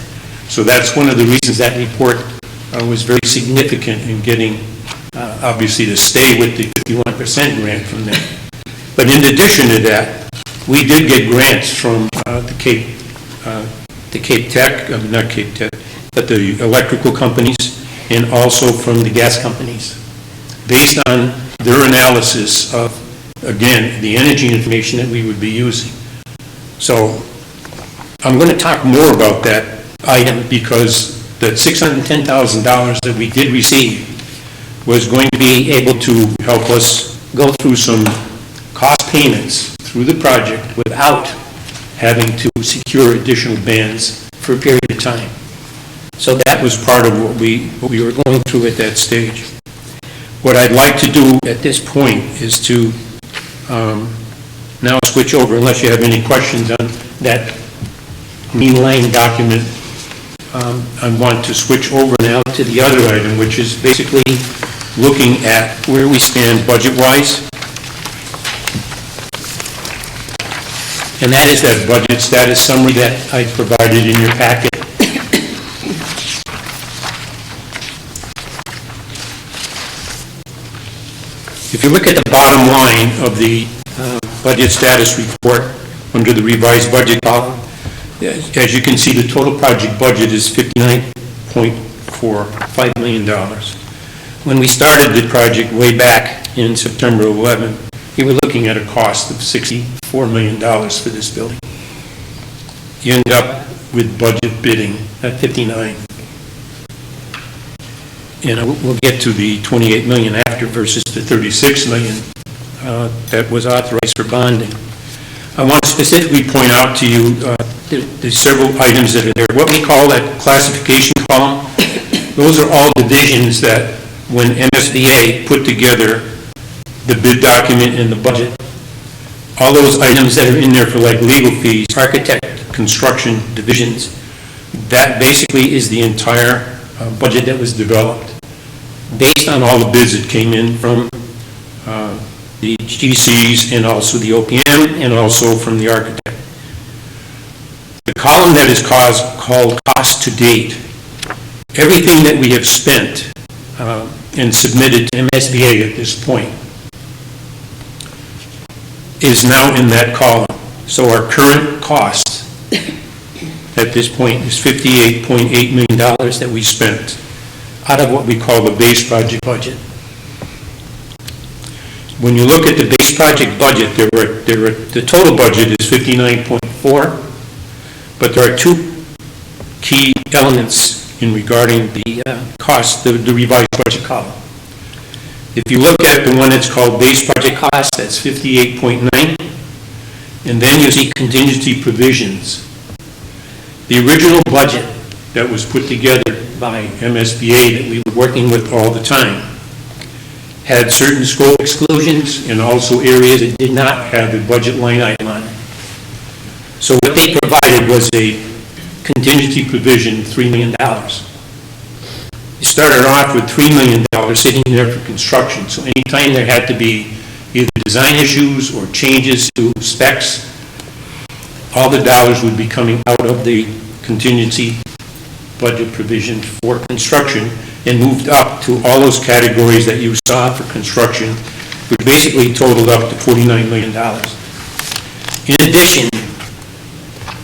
So that's one of the reasons that report was very significant in getting, obviously, to stay with the 51% grant from them. But in addition to that, we did get grants from the Cape Tech, not Cape Tech, but the electrical companies, and also from the gas companies, based on their analysis of, again, the energy information that we would be using. So I'm going to talk more about that item because that $610,000 that we did receive was going to be able to help us go through some cost payments through the project without having to secure additional bands for a period of time. So that was part of what we were going through at that stage. What I'd like to do at this point is to now switch over, unless you have any questions on that green line document. I want to switch over now to the other item, which is basically looking at where we stand budget-wise. And that is that budget status summary that I provided in your packet. If you look at the bottom line of the budget status report under the revised budget column, as you can see, the total project budget is $59.45 million. When we started the project way back in September 11, we were looking at a cost of $64 million for this building. You end up with budget bidding at 59. And we'll get to the 28 million after versus the 36 million that was authorized for bonding. I want to specifically point out to you there's several items that are there. What we call that classification column, those are all divisions that when MSBA put together the bid document and the budget, all those items that are in there for like legal fees, architect, construction divisions, that basically is the entire budget that was developed based on all the bids that came in from the GCs and also the OPM and also from the architect. The column that is called cost to date, everything that we have spent and submitted to MSBA at this point is now in that column. So our current cost at this point is $58.8 million that we spent out of what we call the base project budget. When you look at the base project budget, the total budget is 59.4, but there are two key elements in regarding the cost, the revised budget column. If you look at the one that's called base project cost, that's 58.9, and then you see contingency provisions. The original budget that was put together by MSBA that we were working with all the time had certain scope exclusions and also areas that did not have a budget line item on it. So what they provided was a contingency provision of $3 million. You started off with $3 million sitting there for construction, so anytime there had to be either design issues or changes to specs, all the dollars would be coming out of the contingency budget provision for construction and moved up to all those categories that you saw for construction, which basically totaled up to $49 million. In addition,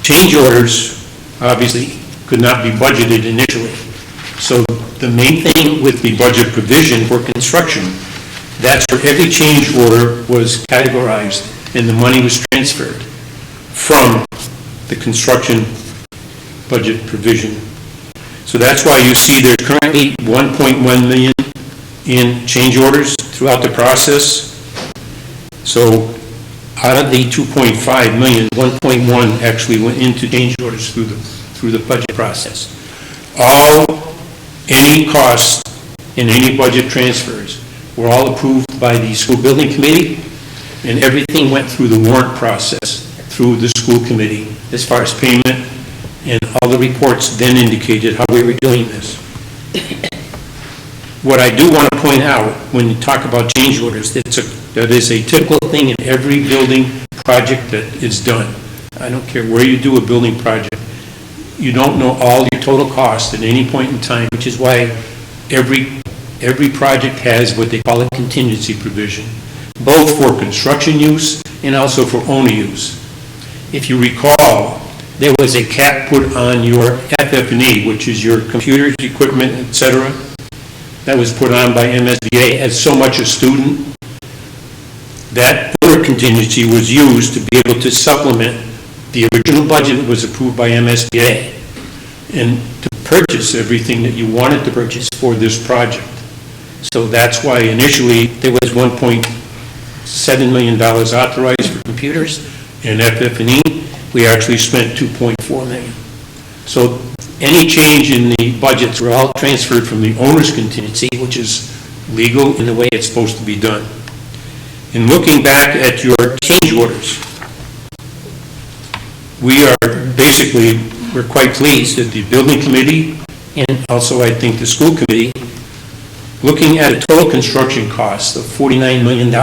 change orders obviously could not be budgeted initially. So the main thing with the budget provision for construction, that's where every change order was categorized and the money was transferred from the construction budget provision. So that's why you see there's currently 1.1 million in change orders throughout the process. So out of the 2.5 million, 1.1 actually went into change orders through the budget process. Any costs and any budget transfers were all approved by the school building committee, and everything went through the warrant process through the school committee as far as payment, and all the reports then indicated how we were doing this. What I do want to point out when you talk about change orders, that is a typical thing in every building project that is done. I don't care where you do a building project. You don't know all your total costs at any point in time, which is why every project has what they call a contingency provision, both for construction use and also for owner use. If you recall, there was a cap put on your FF&E, which is your computers, equipment, etc. That was put on by MSBA as so much a student. That other contingency was used to be able to supplement the original budget that was approved by MSBA. And to purchase everything that you wanted to purchase for this project. So that's why initially there was $1.7 million authorized for computers, and FF&E, we actually spent $2.4 million. So any change in the budgets were all transferred from the owner's contingency, which is legal in the way it's supposed to be done. In looking back at your change orders, we're quite pleased that the building committee and also I think the school committee, looking at a total construction cost of $49 million,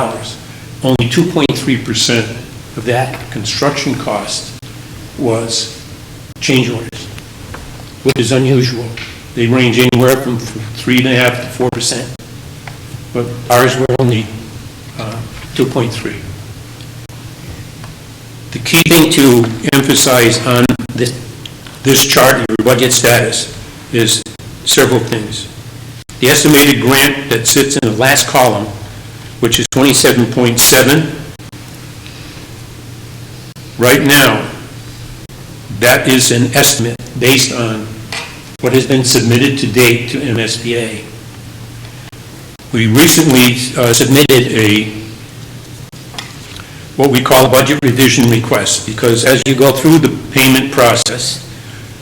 only 2.3% of that construction cost was change orders, which is unusual. They range anywhere from 3.5% to 4%, but ours were only 2.3%. The key thing to emphasize on this chart, your budget status, is several things. The estimated grant that sits in the last column, which is 27.7, right now, that is an estimate based on what has been submitted to date to MSBA. We recently submitted what we call a budget revision request, because as you go through the payment process,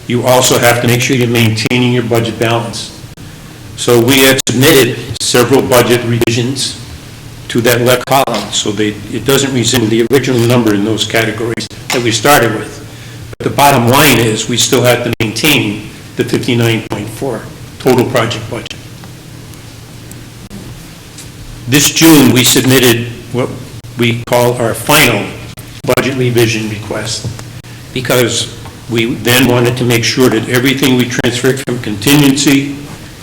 you also have to make sure you're maintaining your budget balance. So we have submitted several budget revisions to that left column, so it doesn't resemble the original number in those categories that we started with. But the bottom line is we still have to maintain the 59.4 total project budget. This June, we submitted what we call our final budget revision request, because we then wanted to make sure that everything we transferred from contingency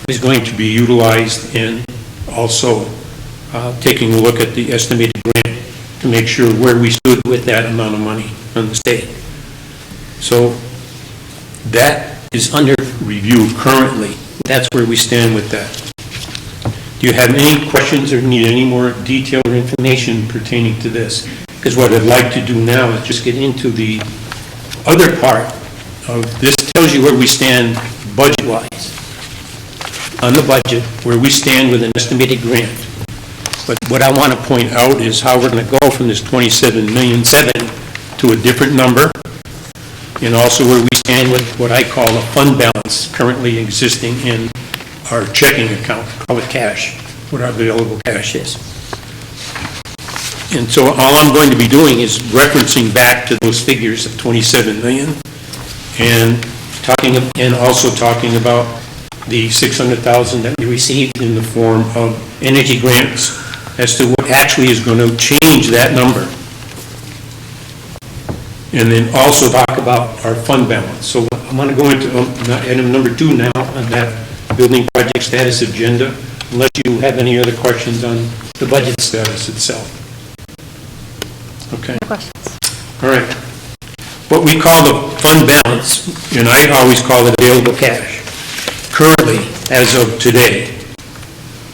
is going to be utilized, and also taking a look at the estimated grant to make sure where we stood with that amount of money from the state. So that is under review currently. That's where we stand with that. Do you have any questions or need any more detailed information pertaining to this? Because what I'd like to do now is just get into the other part of this. Tells you where we stand budget-wise on the budget, where we stand with an estimated grant. But what I want to point out is how we're going to go from this $27.7 million to a different number, and also where we stand with what I call a fund balance currently existing in our checking account, call it cash, what our available cash is. And so all I'm going to be doing is referencing back to those figures of 27 million and also talking about the 600,000 that we received in the form of energy grants as to what actually is going to change that number. And then also talk about our fund balance. So I'm going to go into item number 2 now on that building project status agenda, unless you have any other questions on the budget status itself. Okay. No questions. All right. What we call the fund balance, and I always call it available cash. Currently, as of today,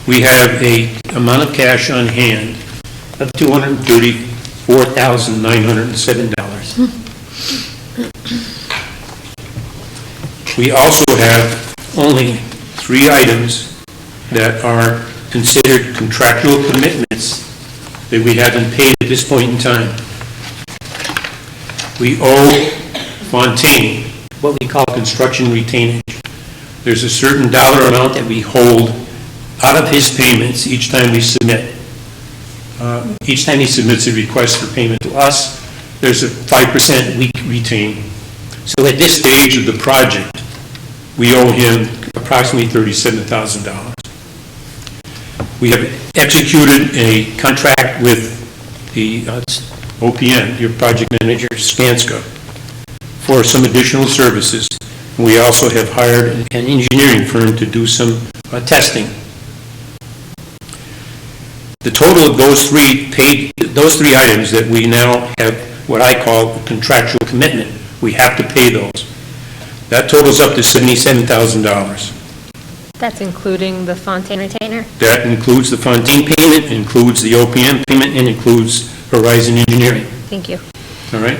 we have an amount of cash on hand of $234,907. We also have only 3 items that are considered contractual commitments that we haven't paid at this point in time. We owe Fontaine what we call construction retainage. There's a certain dollar amount that we hold out of his payments each time we submit. Each time he submits a request for payment to us, there's a 5% we retain. So at this stage of the project, we owe him approximately $37,000. We have executed a contract with the OPM, your project manager, Skanska, for some additional services. We also have hired an engineering firm to do some testing. The total of those three items that we now have what I call a contractual commitment, we have to pay those. That totals up to $77,000. That's including the Fontaine retainer? That includes the Fontaine payment, includes the OPM payment, and includes Horizon Engineering. Thank you. All right?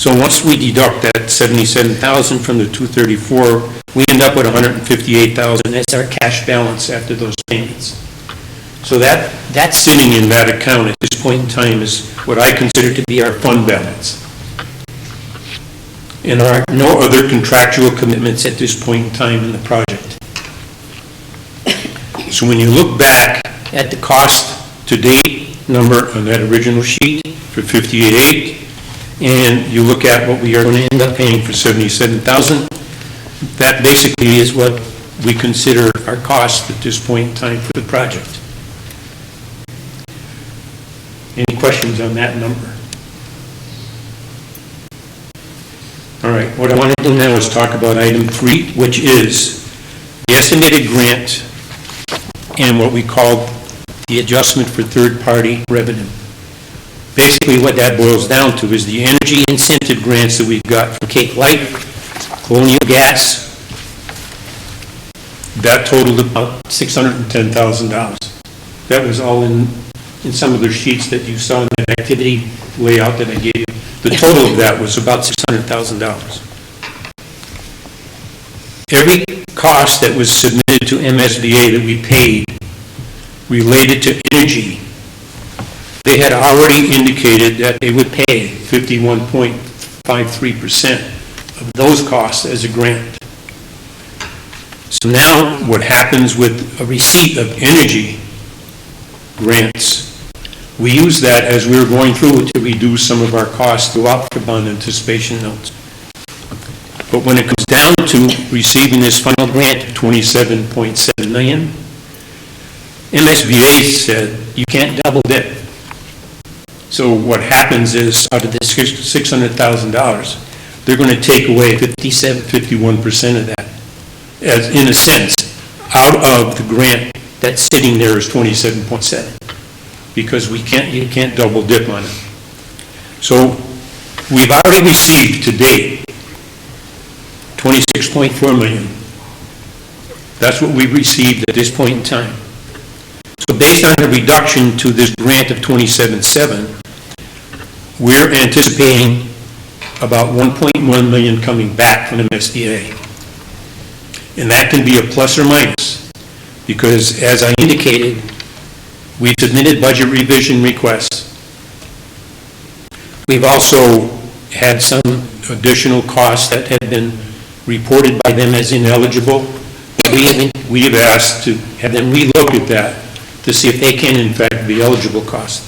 So once we deduct that 77,000 from the 234, we end up with 158,000 as our cash balance after those payments. So that's sitting in that account at this point in time is what I consider to be our fund balance. And there are no other contractual commitments at this point in time in the project. So when you look back at the cost to date number on that original sheet for 58.8, and you look at what we are going to end up paying for 77,000, that basically is what we consider our cost at this point in time for the project. Any questions on that number? All right, what I want to do now is talk about item 3, which is the estimated grant and what we call the adjustment for third-party revenue. Basically, what that boils down to is the energy incentive grants that we've got from Cape Light, Colonial Gas, that totaled about $610,000. That was all in some of the sheets that you saw in that activity layout that I gave you. The total of that was about $600,000. Every cost that was submitted to MSBA that we paid related to energy, they had already indicated that they would pay 51.53% of those costs as a grant. So now what happens with a receipt of energy grants, we use that as we were going through to reduce some of our costs throughout the bond anticipation notes. But when it comes down to receiving this final grant of $27.7 million, MSBA said you can't double dip. So what happens is out of this $600,000, they're going to take away 51% of that, as in a sense, out of the grant that's sitting there is 27.7, because you can't double dip on it. So we've already received to date $26.4 million. That's what we've received at this point in time. So based on the reduction to this grant of 27.7, we're anticipating about 1.1 million coming back from MSBA. And that can be a plus or minus, because as I indicated, we submitted budget revision requests. We've also had some additional costs that have been reported by them as ineligible. We have asked to have them relook at that to see if they can in fact be eligible costs.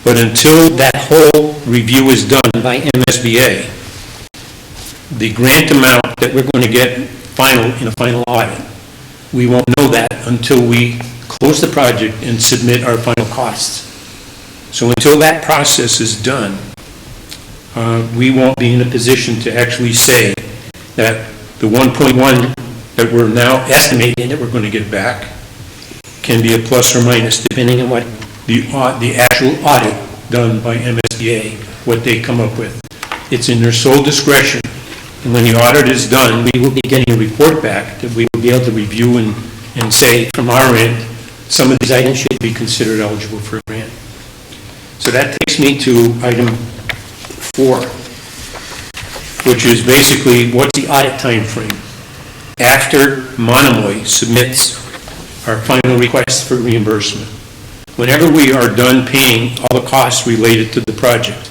But until that whole review is done by MSBA, the grant amount that we're going to get in a final audit, we won't know that until we close the project and submit our final costs. So until that process is done, we won't be in a position to actually say that the 1.1 that we're now estimating that we're going to get back can be a plus or minus depending on what the actual audit done by MSBA, what they come up with. It's in their sole discretion. And when the audit is done, we will be getting a report back that we will be able to review and say from our end, some of these items should be considered eligible for a grant. So that takes me to item 4, which is basically what's the audit time frame after Monomoy submits our final request for reimbursement. Whenever we are done paying all the costs related to the project,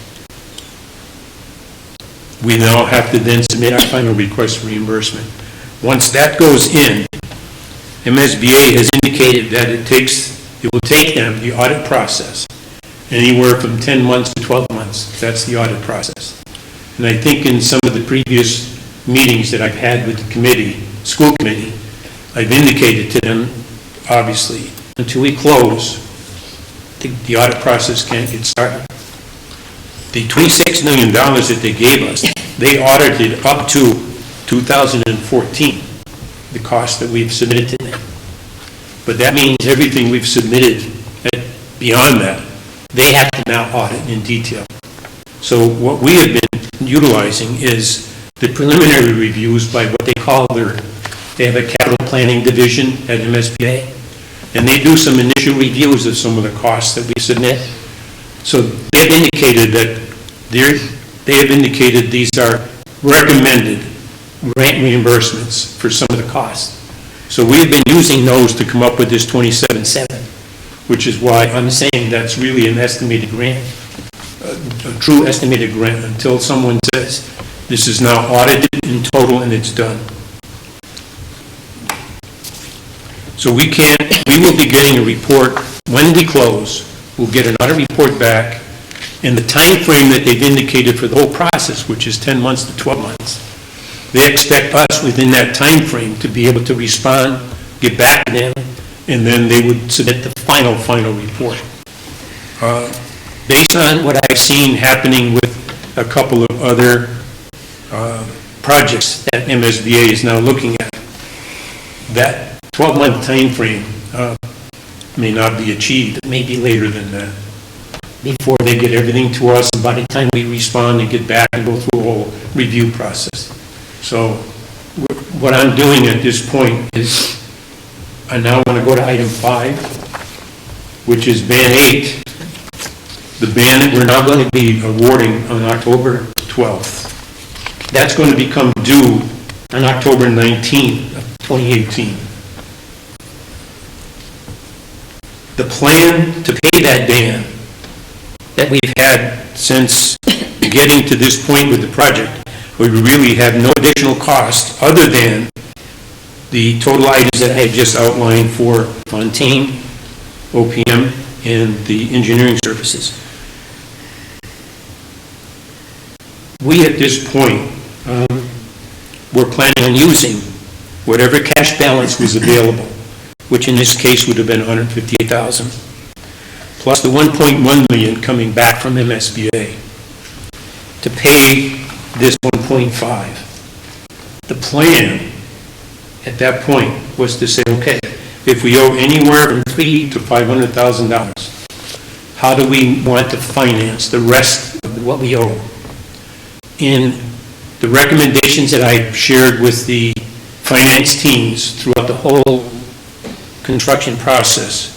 we now have to then submit our final request for reimbursement. Once that goes in, MSBA has indicated that it will take them, the audit process, anywhere from 10 months to 12 months. That's the audit process. And I think in some of the previous meetings that I've had with the committee, school committee, I've indicated to them, obviously, until we close, the audit process can't get started. The $26 million that they gave us, they audited up to 2014, the cost that we've submitted to them. But that means everything we've submitted beyond that, they have to now audit in detail. So what we have been utilizing is the preliminary reviews by what they call they have a capital planning division at MSBA, and they do some initial reviews of some of the costs that we submit. So they've indicated that they have indicated these are recommended grant reimbursements for some of the costs. So we have been using those to come up with this 27.7, which is why I'm saying that's really an estimated grant, a true estimated grant, until someone says this is now audited in total and it's done. So we will be getting a report when we close. We'll get an audit report back, and the time frame that they've indicated for the whole process, which is 10 months to 12 months, they expect us within that time frame to be able to respond, get back to them, and then they would submit the final report. Based on what I've seen happening with a couple of other projects that MSBA is now looking at, that 12-month time frame may not be achieved. It may be later than that, before they get everything to us, and by the time we respond and get back and go through a whole review process. So what I'm doing at this point is, I now want to go to item 5, which is Band 8. The band that we're now going to be awarding on October 12th. That's going to become due on October 19th of 2018. The plan to pay that band that we've had since getting to this point with the project, we really have no additional cost other than the total items that I had just outlined for Fontaine, OPM, and the engineering services. We, at this point, we're planning on using whatever cash balance was available, which in this case would have been $158,000, plus the $1.1 million coming back from MSBA to pay this $1.5. The plan at that point was to say, okay, if we owe anywhere from $300,000 to $500,000, how do we want to finance the rest of what we owe? In the recommendations that I shared with the finance teams throughout the whole construction process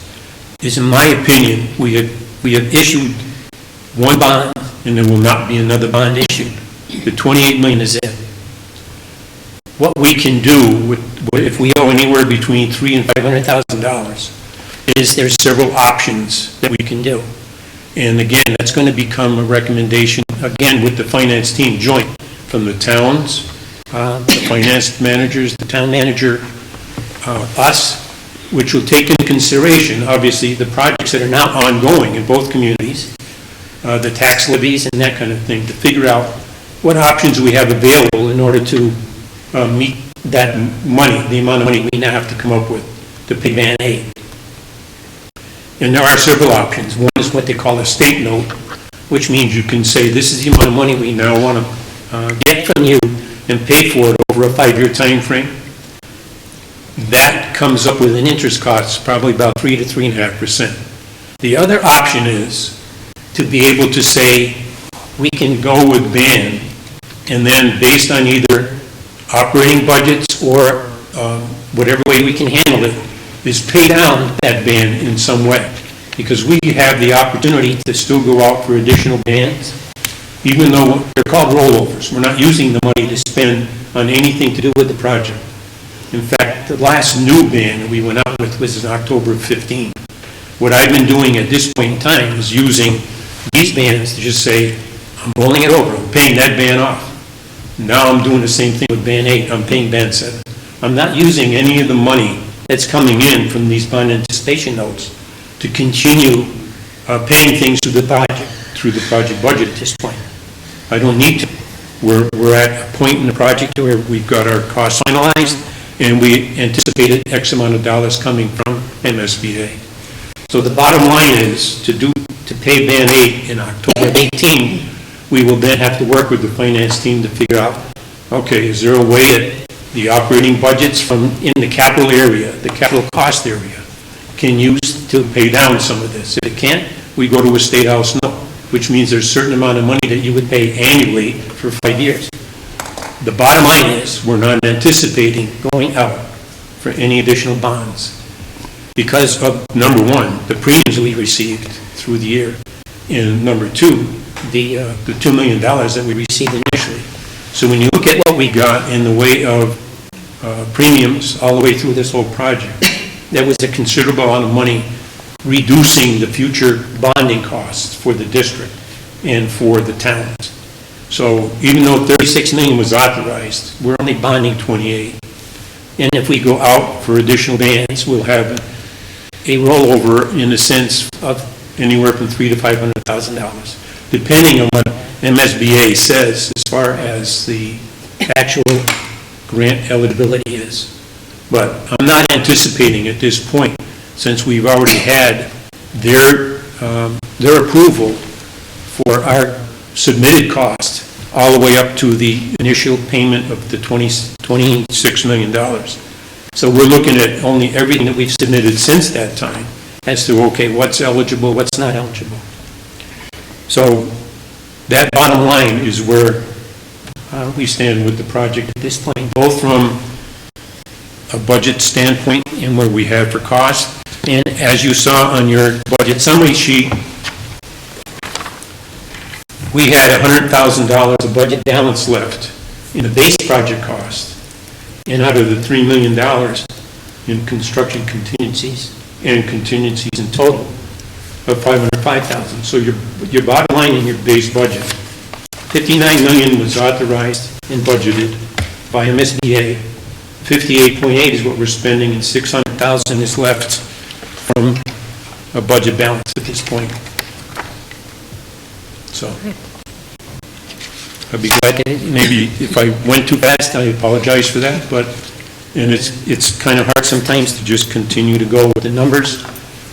is, in my opinion, we have issued one bond and there will not be another bond issued. The $28 million is it. What we can do if we owe anywhere between $300,000 and $500,000 is there's several options that we can do. And again, that's going to become a recommendation, again, with the finance team joint from the towns, the finance managers, the town manager, us, which will take into consideration, obviously, the projects that are now ongoing in both communities, the tax levies and that kind of thing, to figure out what options we have available in order to meet that money, the amount of money we now have to come up with to pay Band 8. And there are several options. One is what they call a state note, which means you can say, this is the amount of money we now want to get from you and pay for it over a 5-year time frame. That comes up with an interest cost, probably about 3 to 3.5%. The other option is to be able to say, we can go with band, and then based on either operating budgets or whatever way we can handle it, is pay down that band in some way. Because we have the opportunity to still go out for additional bands, even though they're called rollovers. We're not using the money to spend on anything to do with the project. In fact, the last new band that we went out with was in October of 15. What I've been doing at this point in time is using these bands to just say, I'm rolling it over, I'm paying that band off. Now I'm doing the same thing with Band 8, I'm paying Band 7. I'm not using any of the money that's coming in from these bond anticipation notes to continue paying things through the project budget at this point. I don't need to. We're at a point in the project where we've got our costs finalized and we anticipated X amount of dollars coming from MSBA. So the bottom line is to pay Band 8 in October of 18, we will then have to work with the finance team to figure out, okay, is there a way that the operating budgets from in the capital area, the capital cost area, can use to pay down some of this. If it can't, we go to a state house note, which means there's a certain amount of money that you would pay annually for 5 years. The bottom line is we're not anticipating going out for any additional bonds because of, number one, the premiums we received through the year, and number two, the $2 million that we received initially. So when you look at what we got in the way of premiums all the way through this whole project, that was a considerable amount of money reducing the future bonding costs for the district and for the towns. So even though 36 million was authorized, we're only bonding 28. And if we go out for additional bands, we'll have a rollover in the sense of anywhere from $300,000 to $500,000, depending on what MSBA says as far as the actual grant eligibility is. But I'm not anticipating at this point, since we've already had their approval for our submitted cost all the way up to the initial payment of the $26 million. So we're looking at only everything that we've submitted since that time as to, okay, what's eligible, what's not eligible. So that bottom line is where we stand with the project at this point, both from a budget standpoint and where we have for cost. And as you saw on your budget summary sheet, we had $100,000 of budget balance left in the base project cost, and out of the $3 million in construction contingencies and contingencies in total of $505,000. So your bottom line in your base budget, $59 million was authorized and budgeted by MSBA. 58.8 is what we're spending, and 600,000 is left from a budget balance at this point. So I'd be glad, maybe if I went too fast, I apologize for that, but, and it's kind of hard sometimes to just continue to go with the numbers,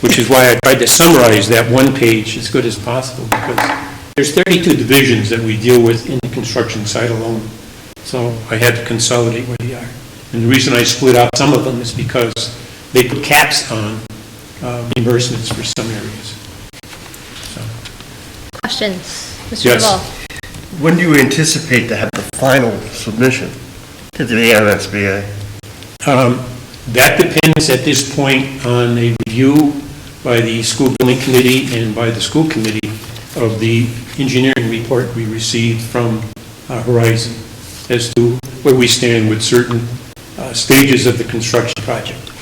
which is why I tried to summarize that one page as good as possible, because there's 32 divisions that we deal with in the construction side alone. So I had to consolidate where they are. And the reason I split out some of them is because they put caps on reimbursements for some areas. So. Questions? Mr. Yes. Duvall? When do you anticipate to have the final submission to the MSBA? That depends at this point on a review by the school building committee and by the school committee of the engineering report we received from Horizon as to where we stand with certain stages of the construction project.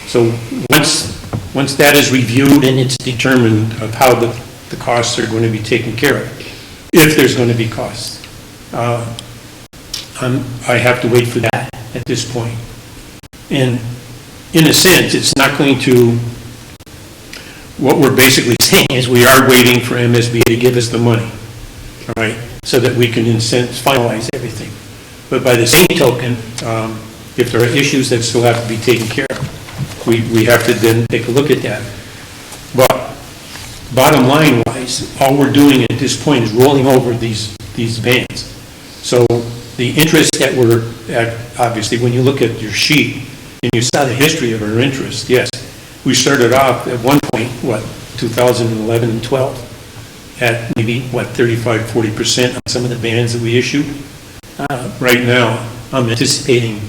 So once that is reviewed and it's determined of how the costs are going to be taken care of, if there's going to be costs, I have to wait for that at this point. And in a sense, it's not going to, what we're basically saying is we are waiting for MSBA to give us the money, all right, so that we can in a sense finalize everything. But by the same token, if there are issues that still have to be taken care of, we have to then take a look at that. But bottom line wise, all we're doing at this point is rolling over these bands. So the interest that we're at, obviously, when you look at your sheet and you saw the history of our interest, yes, we started off at one point, 2011 and 12, at maybe, 35-40% on some of the bands that we issued. Right now, I'm anticipating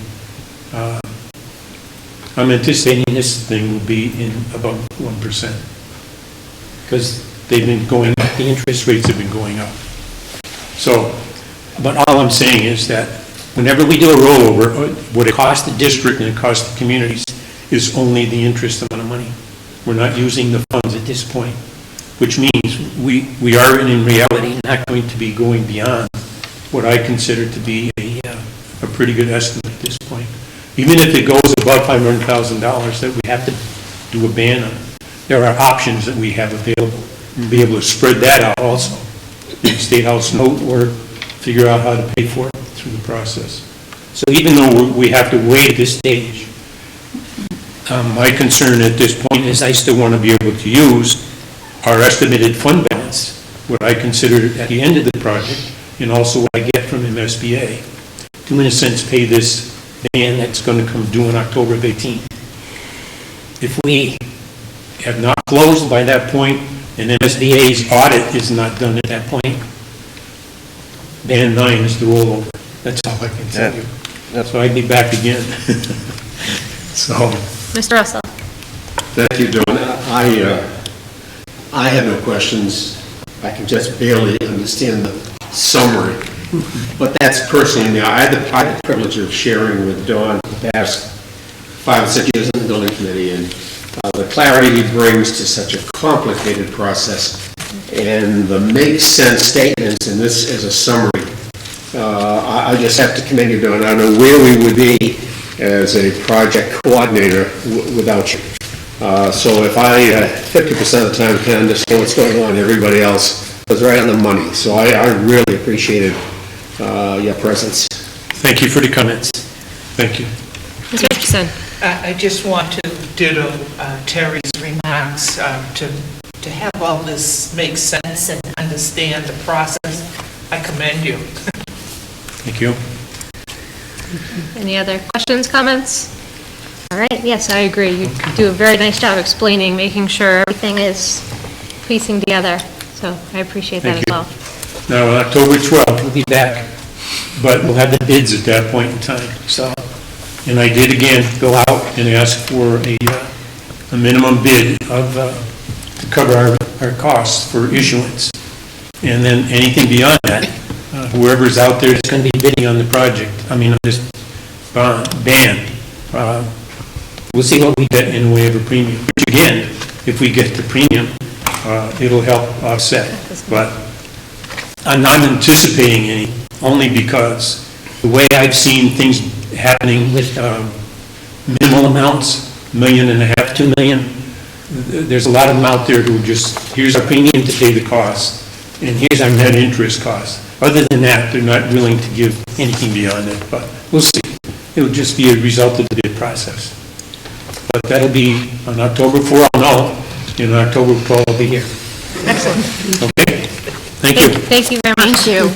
this thing will be in about 1%, because they've been going up, the interest rates have been going up. So, but all I'm saying is that whenever we do a rollover, what it costs the district and it costs the communities is only the interest amount of money. We're not using the funds at this point, which means we are in reality not going to be going beyond what I consider to be a pretty good estimate at this point. Even if it goes above $500,000 that we have to do a ban on, there are options that we have available. We'll be able to spread that out also, in the State House note, or figure out how to pay for it through the process. So even though we have to wait at this stage, my concern at this point is I still want to be able to use our estimated fund balance, what I consider at the end of the project, and also what I get from MSBA, to in a sense pay this ban that's going to come due in October of 18. If we have not closed by that point, and MSBA's audit is not done at that point, ban 9 is the rollover. That's all I can tell you. So I'd be back again. So. Mr. Russell? Thank you, John. I have no questions. I can just barely understand the summary. But that's personally me. I had the privilege of sharing with Don for the past 5 or 6 years in the building committee, and the clarity he brings to such a complicated process and the make sense statements, and this is a summary. I just have to commend you, Don. I don't know where we would be as a project coordinator without you. So if I 50% of the time can understand what's going on, everybody else was right on the money. So I really appreciated your presence. Thank you for the comments. Thank you. Ms. Richardson? I just want to ditto Terry's remarks, to have all this make sense and understand the process. I commend you. Thank you. Any other questions, comments? All right, yes, I agree. You do a very nice job explaining, making sure everything is piecing together. So I appreciate that as Thank you. well. Now, on October 12th, we'll be back, but we'll have the bids at that point in time, so. And I did again go out and ask for a minimum bid of, to cover our costs for issuance. And then anything beyond that, whoever's out there that's going to be bidding on the project, on this band, we'll see what we get in the way of a premium. Which again, if we get the premium, it'll help offset. But I'm not anticipating any, only because the way I've seen things happening with minimal amounts, $1.5 million, $2 million, there's a lot of them out there who just, here's our premium to pay the cost, and here's our net interest cost. Other than that, they're not willing to give anything beyond it, but we'll see. It'll just be a result of the bid process. But that'll be on October 4, I'll know, and on October 12, I'll be here. Excellent. Okay? Thank you. Thank you very much. Thank you.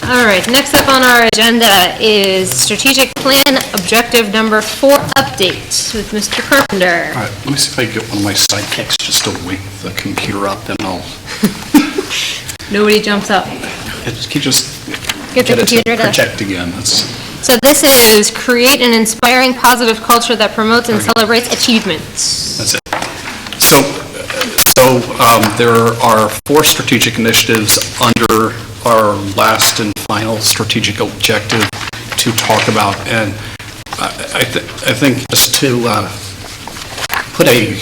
All right, next up on our agenda is strategic plan objective number 4 update with Mr. Carpenter. All right, let me see if I can get one of my sidekicks just to wake the computer up, then I'll... Nobody jumps up. Just Get the it to computer to... project again. So this is create an inspiring positive culture that promotes and celebrates achievements. That's it. So there are 4 strategic initiatives under our last and final strategic objective to talk about, and I think just to put a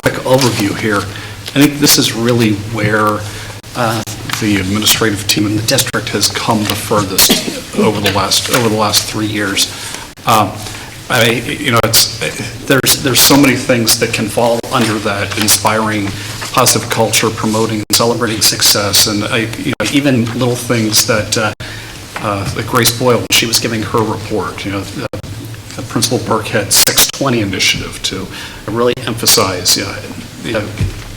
quick overview here, I think this is really where the administrative team in the district has come the furthest over the last 3 years. There's so many things that can fall under that: inspiring positive culture, promoting and celebrating success, and even little things that Grace Boyle, when she was giving her report, Principal Burkhead's 620 initiative to really emphasize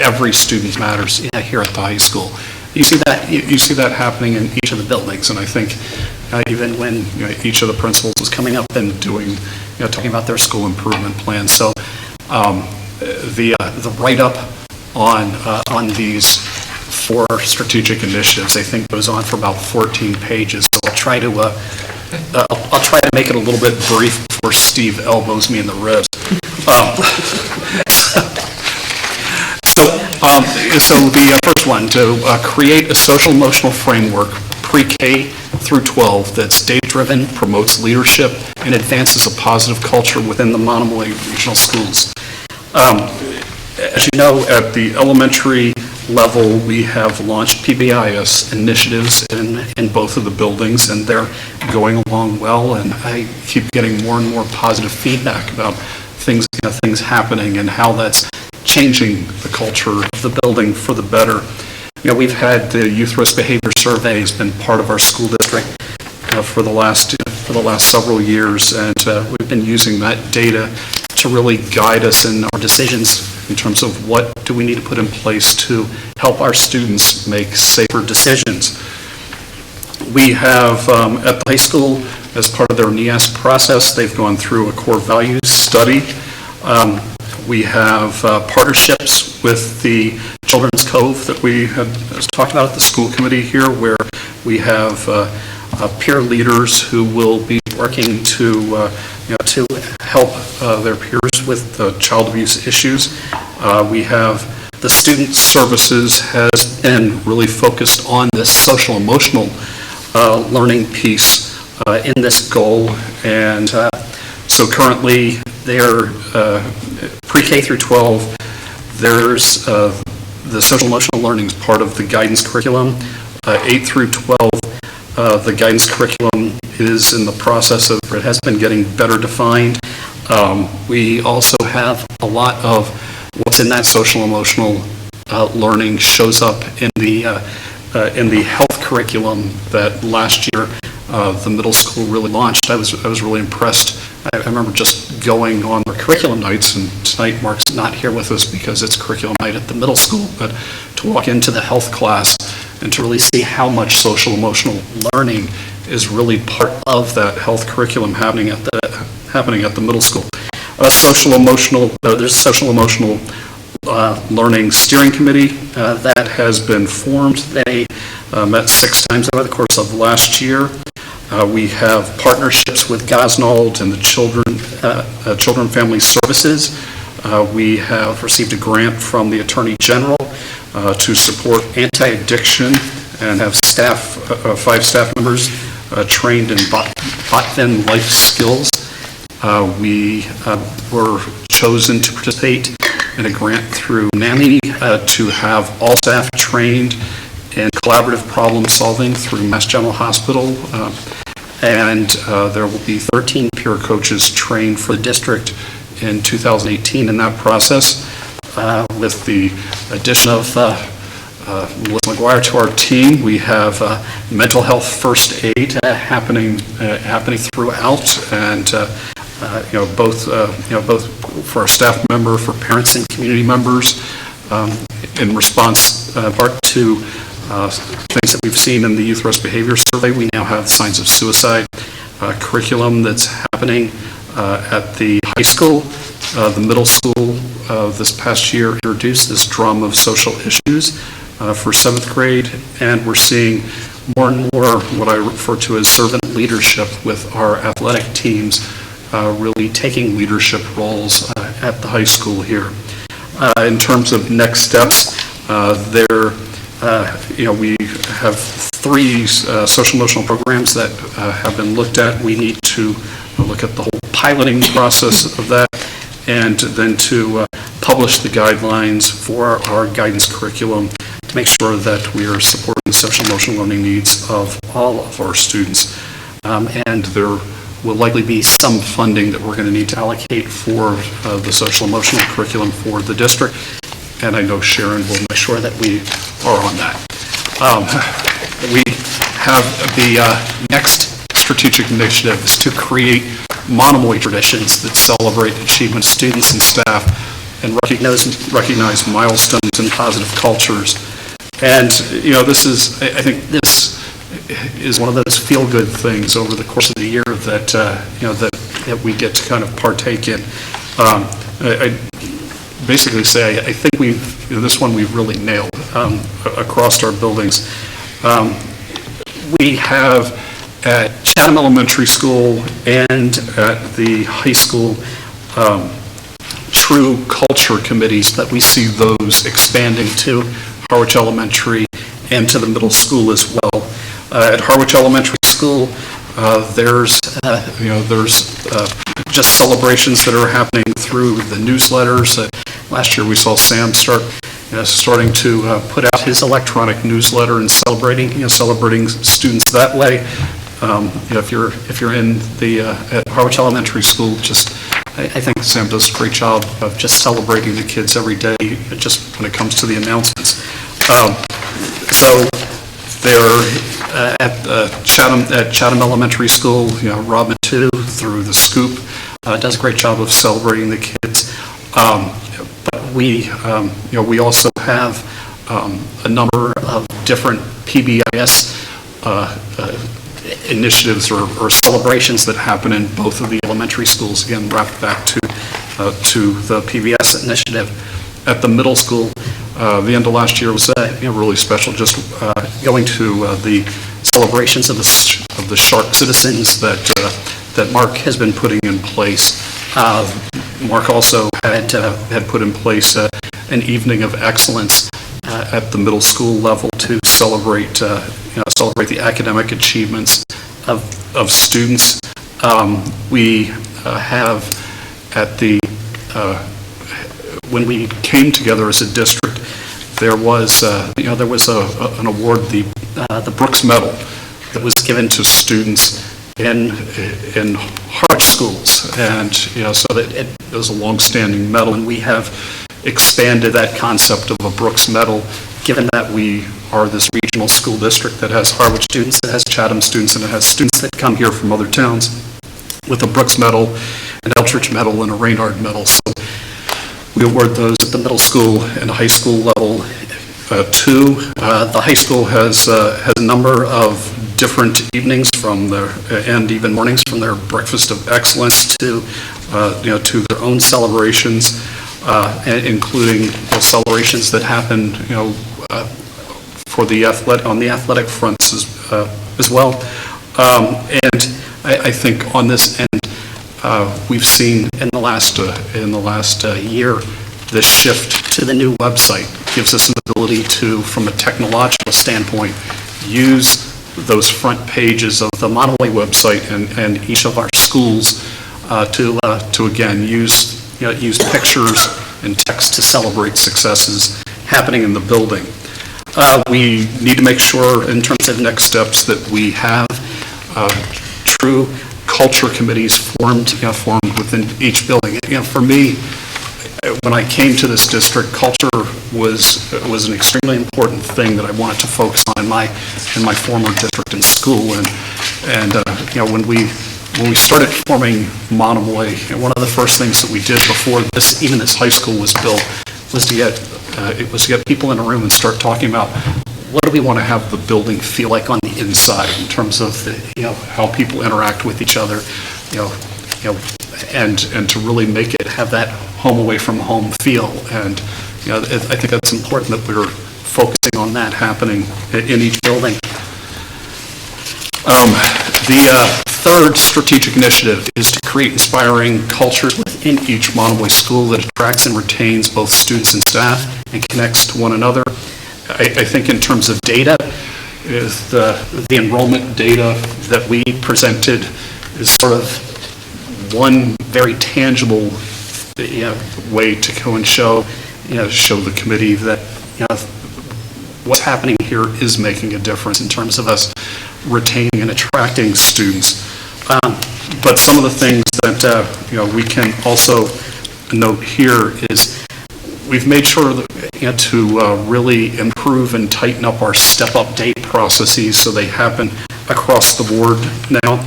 every student matters here at the high school. You see that happening in each of the buildings, and I think even when each of the principals was coming up and doing, talking about their school improvement plan. So the write-up on these 4 strategic initiatives, I think, goes on for about 14 pages. So I'll try to make it a little bit brief before Steve elbows me in the ribs. So the first one, to create a social-emotional framework pre-K through 12 that's data-driven, promotes leadership, and advances a positive culture within the Monomoy regional schools. As you know, at the elementary level, we have launched PBIS initiatives in both of the buildings, and they're going along well, and I keep getting more and more positive feedback about things happening and how that's changing the culture of the building for the better. We've had the youth risk behavior survey has been part of our school district for the last several years, and we've been using that data to really guide us in our decisions in terms of what do we need to put in place to help our students make safer decisions. We have at the high school, as part of their NEAS process, they've gone through a core values study. We have partnerships with the Children's Cove that we have talked about at the school committee here, where we have peer leaders who will be working to help their peers with child abuse issues. We have the The student services has been really focused on this social emotional learning piece in this goal, and so currently they're pre-K through 12. There's the social emotional learning is part of the guidance curriculum. 8 through 12, the guidance curriculum is in the process of, it has been getting better defined. We also have a lot of what's in that social emotional learning shows up in the health curriculum that last year the middle school really launched. I was really impressed. I remember just going on their curriculum nights, and tonight Mark's not here with us because it's curriculum night at the middle school, but to walk into the health class and to really see how much social emotional learning is really part of that health curriculum happening at the middle school. Social emotional, there's a social emotional learning steering committee that has been formed. They met 6 times over the course of last year. We have partnerships with Gosnold and the Children and Family Services. We have received a grant from the Attorney General to support anti-addiction and have 5 staff members trained in bot-then life skills. We were chosen to participate in a grant through NAMI to have all staff trained in collaborative problem solving through Mass General Hospital. And there will be 13 peer coaches trained for the district in 2018 in that process. With the addition of Melissa McGuire to our team, we have mental health first aid happening throughout, and both for our staff member, for parents and community members, in response part to things that we've seen in the Youth Risk Behavior Survey. We now have signs of suicide curriculum that's happening at the high school. The middle school this past year introduced this drama of social issues for 7th grade, and we're seeing more and more what I refer to as servant leadership with our athletic teams really taking leadership roles at the high school here. In terms of next steps, we have 3 social emotional programs that have been looked at. We need to look at the whole piloting process of that, and then to publish the guidelines for our guidance curriculum to make sure that we are supporting the social emotional learning needs of all of our students. And there will likely be some funding that we're going to need to allocate for the social emotional curriculum for the district, and I know Sharon will make sure that we are on that. We have the next strategic initiative is to create Monomoy traditions that celebrate achievement of students and staff and recognize milestones and positive cultures. And, I think this is one of those feel-good things over the course of the year that, that we get to kind of partake in. I basically say, I think this one we've really nailed across our buildings. We have at Chatham Elementary School and at the high school true culture committees that we see those expanding to Harwich Elementary and to the middle school as well. At Harwich Elementary School, there's just celebrations that are happening through the newsletters. Last year we saw Sam starting to put out his electronic newsletter and celebrating students that way. If you're in the at Harwich Elementary School, I think Sam does a great job of just celebrating the kids every day, just when it comes to the announcements. So they're at Chatham Elementary School. Robin too, through the Scoop, does a great job of celebrating the kids. But we also have a number of different PBIS initiatives or celebrations that happen in both of the elementary schools, again wrapped back to the PBS initiative. At the middle school, the end of last year was really special, just going to the celebrations of the Shark Citizens that Mark has been putting in place. Mark also had put in place an evening of excellence at the middle school level to celebrate the academic achievements of students. We have when we came together as a district, there was an award, the Brooks Medal, that was given to students in Harwich schools, and so that it was a long-standing medal, and we have expanded that concept of a Brooks Medal, given that we are this regional school district that has Harwich students, it has Chatham students, and it has students that come here from other towns, with a Brooks Medal, an Eldridge Medal, and a Reynard Medal. So we award those at the middle school and high school level too. The high school has a number of different evenings and even mornings, from their breakfast of excellence to their own celebrations, including celebrations that happen on the athletic fronts as well. And I think on this end, we've seen in the last year, the shift to the new website gives us an ability to, from a technological standpoint, use those front pages of the Monomoy website and each of our schools to again use pictures and text to celebrate successes happening in the building. We need to make sure, in terms of next steps, that we have true culture committees formed within each building. For me, when I came to this district, culture was an extremely important thing that I wanted to focus on in my former district and school. And when we started forming Monomoy, one of the first things that we did before even this high school was built was to get people in a room and start talking about what do we want to have the building feel like on the inside in terms of how people interact with each other, and to really make it have that home away from home feel. And I think that's important that we're focusing on that happening in each building. The third strategic initiative is to create inspiring cultures within each Monomoy school that attracts and retains both students and staff and connects to one another. I think in terms of data, is the enrollment data that we presented is sort of one very tangible way to go and show the committee that what's happening here is making a difference in terms of us retaining and attracting students. But some of the things that we can also note here is we've made sure that, to really improve and tighten up our step-up date processes so they happen across the board now.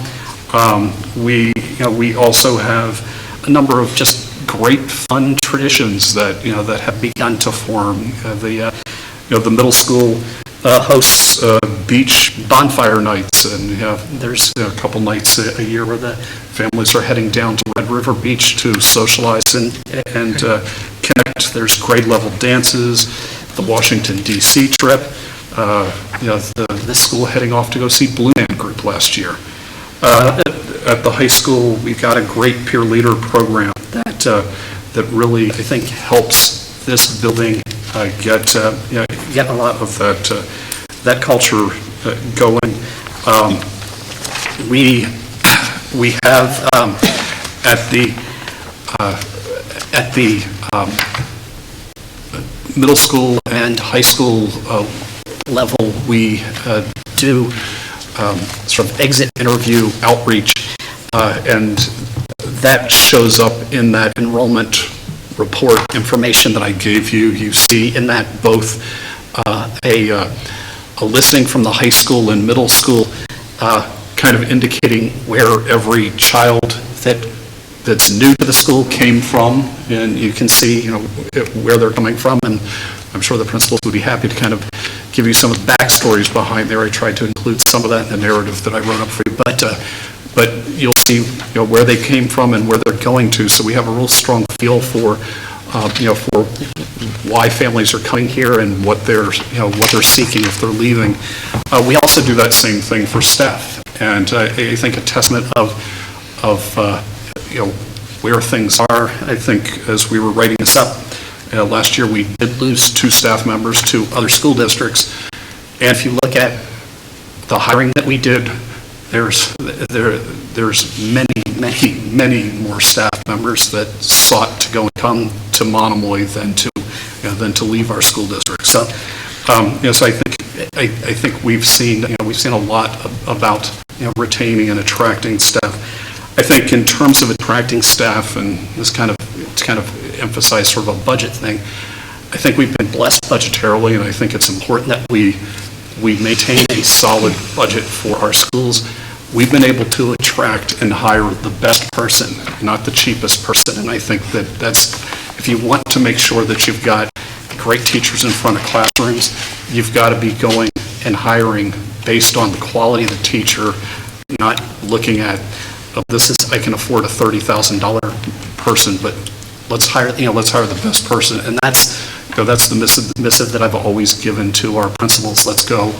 We also have a number of just great fun traditions that that have begun to form. The middle school hosts beach bonfire nights, and there's a couple nights a year where the families are heading down to Red River Beach to socialize and connect. There's grade level dances, the Washington D.C. trip, the school heading off to go see Blue Man Group last year. At the high school, we've got a great peer leader program that really, I think, helps this building get a lot of that culture going. We have at the middle school and high school level, we do sort of exit interview outreach, and that shows up in that enrollment report information that I gave you. You see in that both a listing from the high school and middle school, kind of indicating where every child that's new to the school came from, and you can see where they're coming from, and I'm sure the principals would be happy to kind of give you some of the backstories behind there. I tried to include some of that in the narrative that I wrote up for you, but you'll see where they came from and where they're going to, so we have a real strong feel for for why families are coming here and what they're seeking if they're leaving. We also do that same thing for staff, and I think a testament of where things are. I think as we were writing this up, Last year, we did lose 2 staff members to other school districts. And if you look at the hiring that we did, there's many more staff members that sought to go and come to Monomoy than to leave our school district. So, so I think we've seen a lot about retaining and attracting staff. I think in terms of attracting staff, and this kind of emphasize sort of a budget thing, I think we've been blessed budgetarily, and I think it's important that we maintain a solid budget for our schools. We've been able to attract and hire the best person, not the cheapest person, and I think that's, if you want to make sure that you've got great teachers in front of classrooms, you've got to be going and hiring based on the quality of the teacher, not looking at, I can afford a $30,000 person, but let's hire the best person, and that's the missive that I've always given to our principals. Let's go,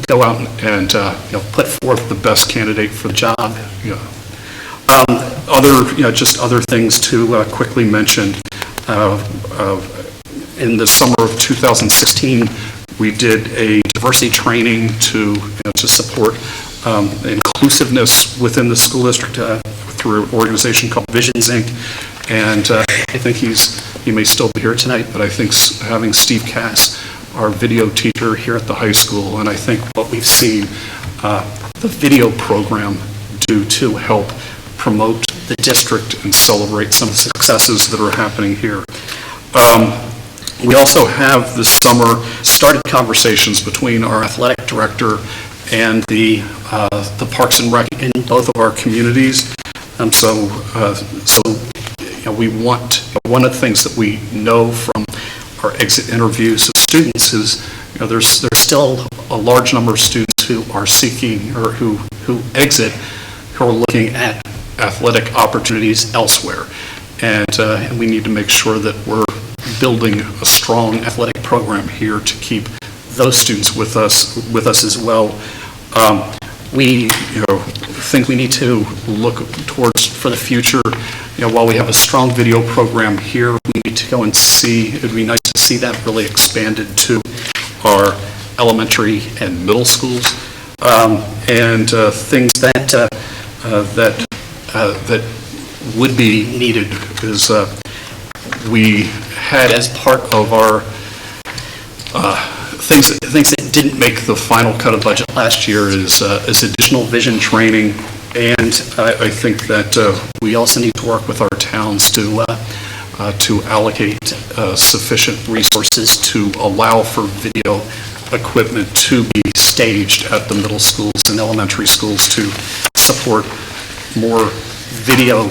go out and put forth the best candidate for the job. Other things to quickly mention. In the summer of 2016, we did a diversity training to support inclusiveness within the school district through an organization called Visions Inc. And I think he may still be here tonight, but I think having Steve Cass, our video teacher here at the high school, and I think what we've seen the video program do to help promote the district and celebrate some of the successes that are happening here. We also have this summer started conversations between our athletic director and the Parks and Rec in both of our communities. We want, one of the things that we know from our exit interviews of students is, there's still a large number of students who are seeking, or who exit, who are looking at athletic opportunities elsewhere. And we need to make sure that we're building a strong athletic program here to keep those students with us as well. We think we need to look towards, for the future, while we have a strong video program here, we need to go and see, it would be nice to see that really expanded to our elementary and middle schools. Things that would be needed is we had, as part of our things that didn't make the final cut of budget last year, is additional vision training, and I think that we also need to work with our towns to allocate sufficient resources to allow for video equipment to be staged at the middle schools and elementary schools to support more video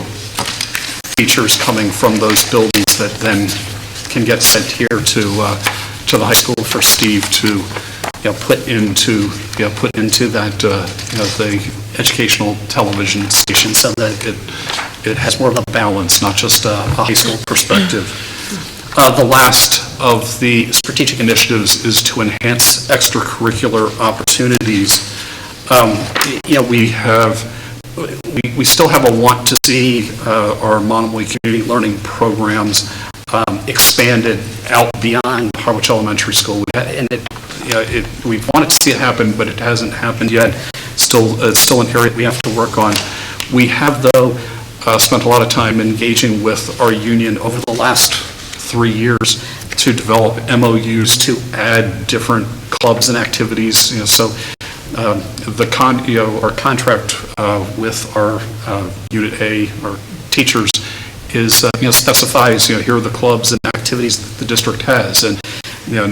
features coming from those buildings that then can get sent here to the high school for Steve to put into that the educational television station, so that it has more of a balance, not just a high school perspective. The last of the strategic initiatives is to enhance extracurricular opportunities. We still have a want to see our Monomoy community learning programs expanded out beyond Harwich Elementary School. We've wanted to see it happen, but it hasn't happened yet. It's still an area we have to work on. We have, though, spent a lot of time engaging with our union over the last 3 years to develop MOUs to add different clubs and activities. So our contract with our Unit A, our teachers, is specifies here are the clubs and activities that the district has, and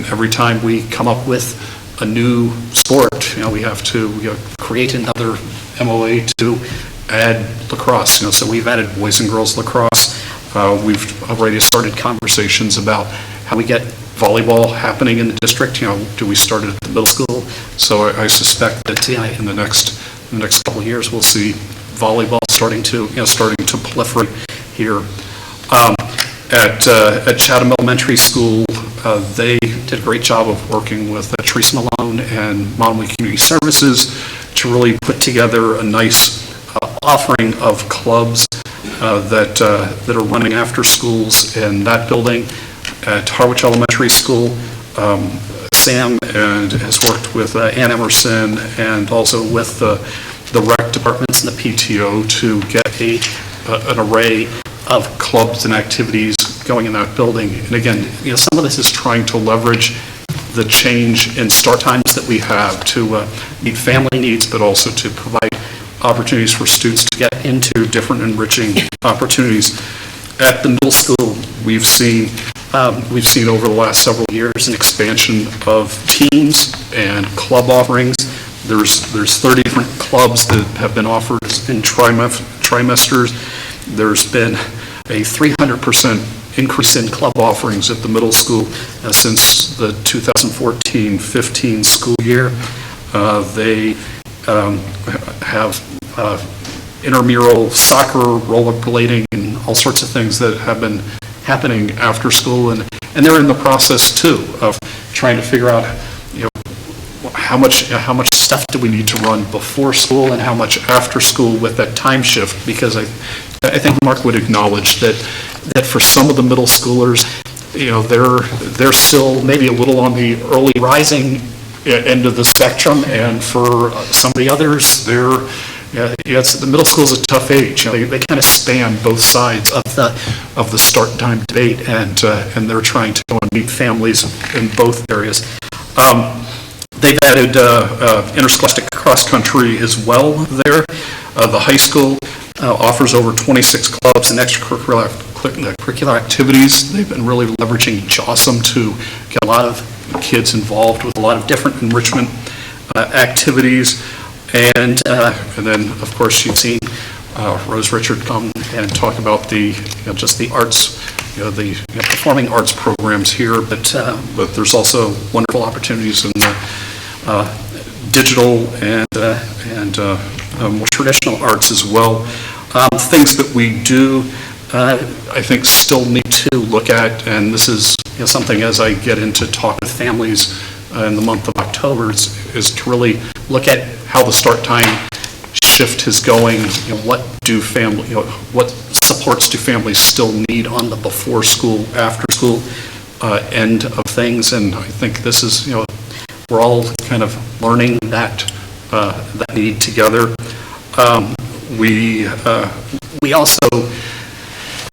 every time we come up with a new sport, we have to create another MOA to add lacrosse. So we've added boys and girls lacrosse. We've already started conversations about how we get volleyball happening in the district. Do we start it at the middle school? So I suspect that in the next couple of years we'll see volleyball starting to proliferate here. At Chatham Elementary School, they did a great job of working with Teresa Malone and Monomoy Community Services to really put together a nice offering of clubs that are running after schools in that building. At Harwich Elementary School, Sam has worked with Ann Emerson and also with the rec departments and the PTO to get an array of clubs and activities going in that building. And again, some of this is trying to leverage the change in start times that we have to meet family needs, but also to provide opportunities for students to get into different enriching opportunities. At the middle school, we've seen over the last several years an expansion of teams and club offerings. There's 30 different clubs that have been offered in trimesters. There's been a 300% increase in club offerings at the middle school since the 2014-15 school year. They have intramural soccer, rollerblading, and all sorts of things that have been happening after school, and they're in the process too of trying to figure out, how much stuff do we need to run before school and how much after school with that time shift, because I think Mark would acknowledge that for some of the middle schoolers, they're still maybe a little on the early rising end of the spectrum, and for some of the others, the middle school is a tough age. They kind of span both sides of the start time debate, and they're trying to go and meet families in both areas. They've added interscholastic cross country as well there. The high school offers over 26 clubs and extracurricular activities. They've been really leveraging JAWSOM to get a lot of kids involved with a lot of different enrichment activities. And then, of course, you've seen Rose Richard come and talk about just the arts, the performing arts programs here, but there's also wonderful opportunities in the digital and more traditional arts as well. Things that we do, I think, still need to look at, and this is something as I get into talk with families in the month of October, is to really look at how the start time shift is going. What supports do families still need on the before school, after school end of things? And I think this is, we're all kind of learning that need together. We also,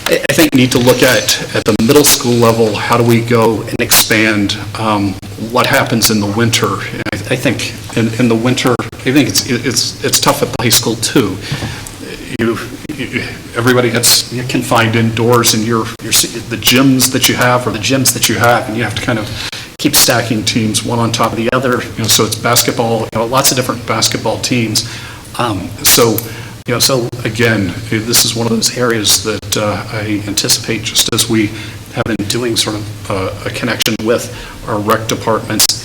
I think, need to look at the middle school level, how do we go and expand what happens in the winter? I think in the winter, I think it's tough at the high school too. Everybody gets confined indoors, and the gyms that you have are the gyms that you have, and you have to kind of keep stacking teams one on top of the other. So it's basketball, lots of different basketball teams. So again, this is one of those areas that I anticipate, just as we have been doing sort of a connection with our rec departments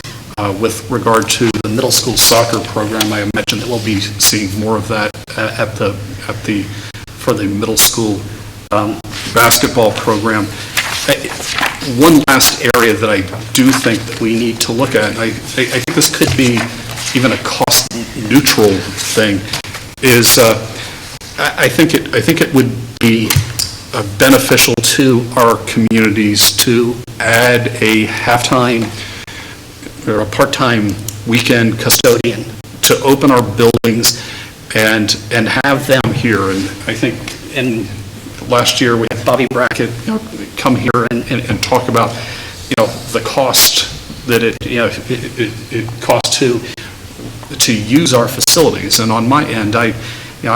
with regard to the middle school soccer program. I imagine that we'll be seeing more of that for the middle school basketball program. One last area that I do think that we need to look at, and I think this could be even a cost neutral thing, is I think it would be beneficial to our communities to add a halftime or a part-time weekend custodian to open our buildings and have them here. And I think last year we had Bobby Brackett come here and talk about the cost that it costs to use our facilities. And on my end, I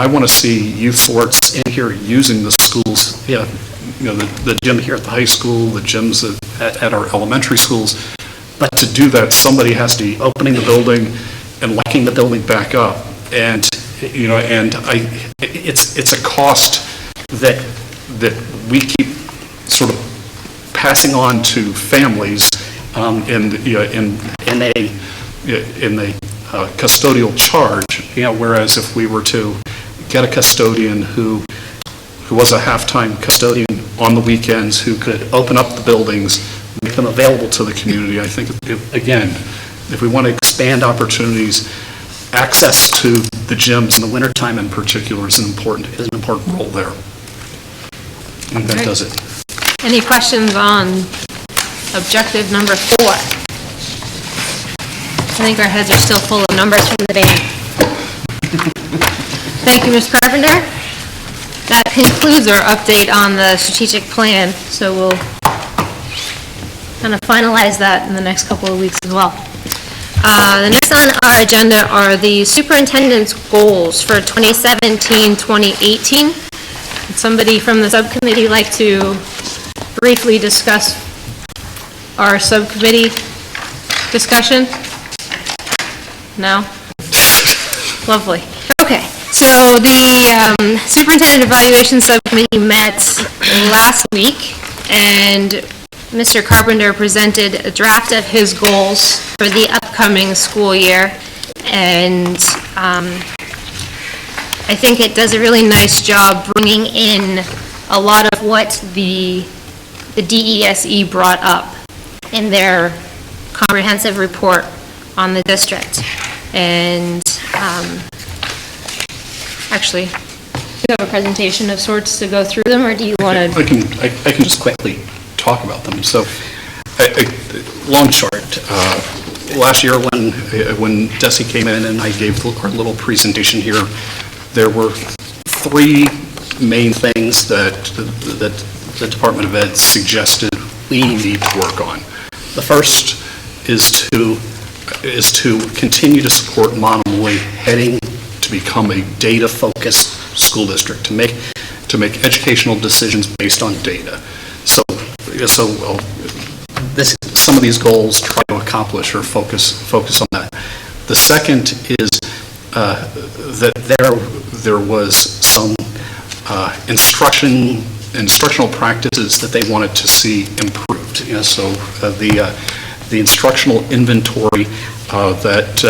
want to see youth sports in here using the schools, the gym here at the high school, the gyms at our elementary schools. But to do that, somebody has to be opening the building and locking the building back up. And it's a cost that we keep sort of passing on to families in the custodial charge, whereas if we were to get a custodian who was a halftime custodian on the weekends, who could open up the buildings, make them available to the community, I think, again, if we want to expand opportunities, access to the gyms in the wintertime in particular is an important role there. And that does it. Any questions on objective number 4? I think our heads are still full of numbers from the band. Thank you, Ms. Carpenter. That concludes our update on the strategic plan, so we'll kind of finalize that in the next couple of weeks as well. The next on our agenda are the superintendent's goals for 2017-2018. Would somebody from the subcommittee like to briefly discuss our subcommittee discussion? No? Lovely. Okay, so the Superintendent Evaluation Subcommittee met last week, and Mr. Carpenter presented a draft of his goals for the upcoming school year, and I think it does a really nice job bringing in a lot of what the DESE brought up in their comprehensive report on the district. And actually, do you have a presentation of sorts to go through them, or do you want to? I can just quickly talk about them. So, long chart. Last year when Desi came in and I gave our little presentation here, there were 3 main things that the Department of Ed suggested we need to work on. The first is to continue to support Monomoy heading to become a data-focused school district, to make educational decisions based on data. So some of these goals try to accomplish or focus on that. The second is that there was some instructional practices that they wanted to see improved. So the instructional inventory that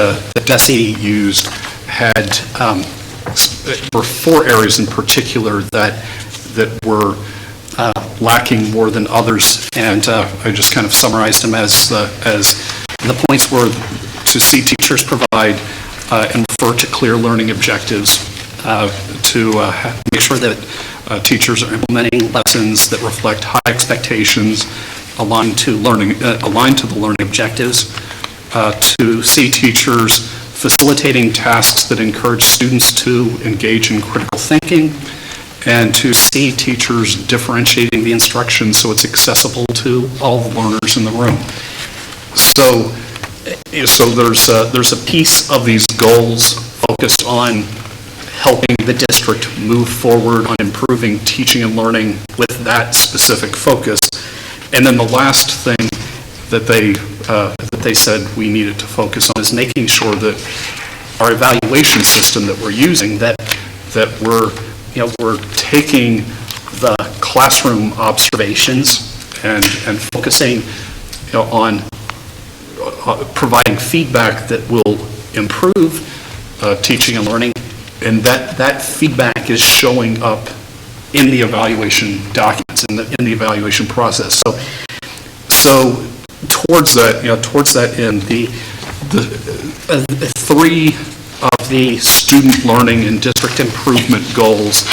Desi used had were 4 areas in particular that were lacking more than others, and I just kind of summarized them as the points were to see teachers provide and refer to clear learning objectives, to make sure that teachers are implementing lessons that reflect high expectations aligned to the learning objectives, to see teachers facilitating tasks that encourage students to engage in critical thinking, and to see teachers differentiating the instruction so it's accessible to all the learners in the room. So there's a piece of these goals focused on helping the district move forward on improving teaching and learning with that specific focus. And then the last thing that they said we needed to focus on is making sure that our evaluation system that we're using, that we're taking the classroom observations and focusing on providing feedback that will improve teaching and learning, and that feedback is showing up in the evaluation documents, in the evaluation process. So towards that end, the 3 of the student learning and district improvement goals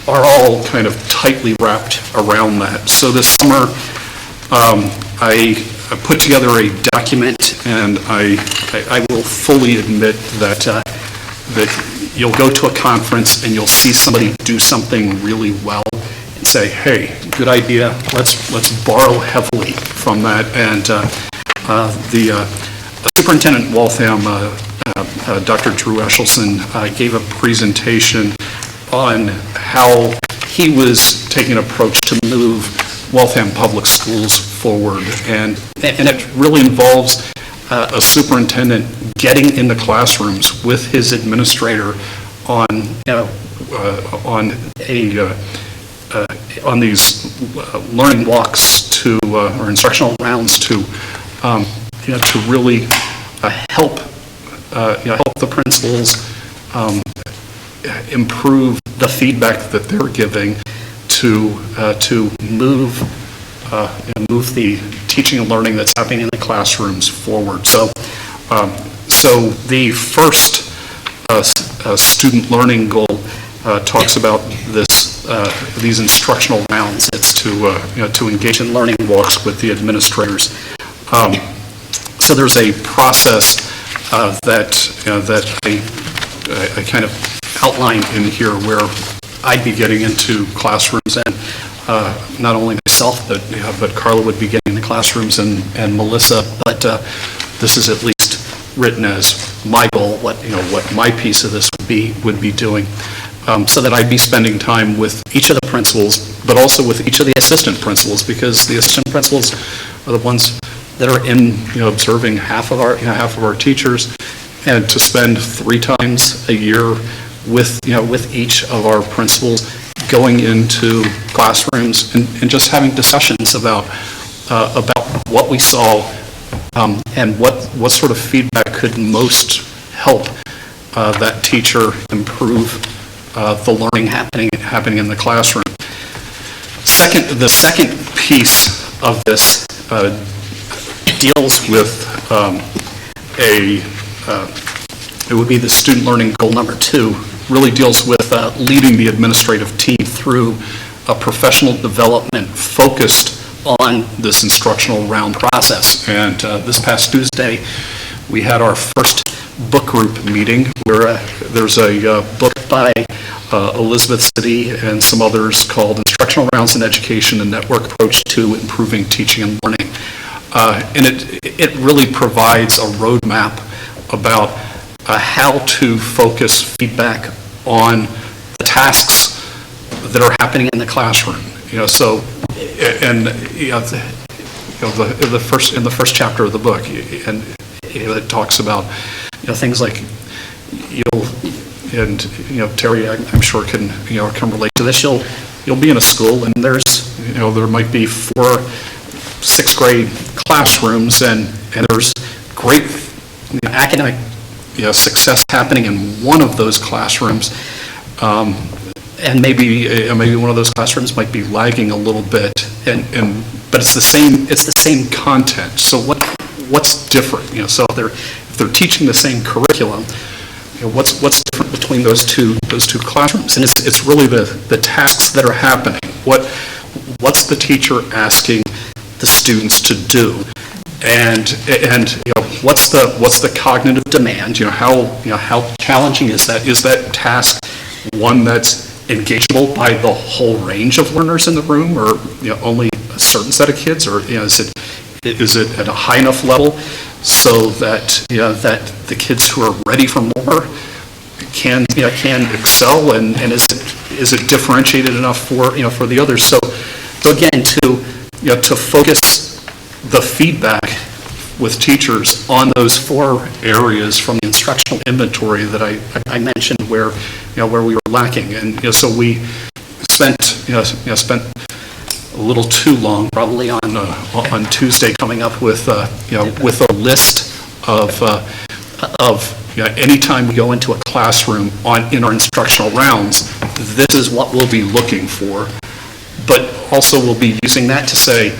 are all kind of tightly wrapped around that. So this summer, I put together a document, and I will fully admit that you'll go to a conference and you'll see somebody do something really well and say, hey, good idea, let's borrow heavily from that. And the Superintendent Waltham, Dr. Drew Eshelson, gave a presentation on how he was taking an approach to move Waltham Public Schools forward, and it really involves a superintendent getting into classrooms with his administrator on these learning walks to or instructional rounds to really help the principals improve the feedback that they're giving to move the teaching and learning that's happening in the classrooms forward. So the first student learning goal talks about this these instructional rounds. It's to engage in learning walks with the administrators. So there's a process that I kind of outlined in here where I'd be getting into classrooms, and not only myself, but Carla would be getting into classrooms, and Melissa. But this is at least written as my goal, what my piece of this would be doing, so that I'd be spending time with each of the principals, but also with each of the assistant principals, because the assistant principals are the ones that are observing half of our teachers, and to spend 3 times a year with each of our principals, going into classrooms and just having discussions about what we saw, and what sort of feedback could most help that teacher improve the learning happening in the classroom. The second piece of this deals with it would be the student learning goal number 2, really deals with leading the administrative team through a professional development focused on this instructional round process. And this past Tuesday, we had our first book group meeting where there's a book by Elizabeth City and some others called Instructional Rounds in Education: A Network Approach to Improving Teaching and Learning. And it really provides a roadmap about how to focus feedback on the tasks that are happening in the classroom. So, and in the first chapter of the book, and it talks about things like Terry, I'm sure can relate to this. You'll be in a school, and there might be 4 6th grade classrooms, and there's great academic success happening in one of those classrooms, and maybe one of those classrooms might be lagging a little bit, but it's the same content. So what's different? So if they're teaching the same curriculum, what's different between those two classrooms? And it's really the tasks that are happening. What's the teacher asking the students to do? And what's the cognitive demand? How challenging is that? Is that task one that's engageable by the whole range of learners in the room, or only a certain set of kids, or is it at a high enough level so that that the kids who are ready for more can excel, and is it differentiated enough for the others? So again, to focus the feedback with teachers on those 4 areas from the instructional inventory that I mentioned where we were lacking. And so we spent a little too long probably on Tuesday coming up with with a list of anytime we go into a classroom in our instructional rounds, this is what we'll be looking for. But also we'll be using that to say,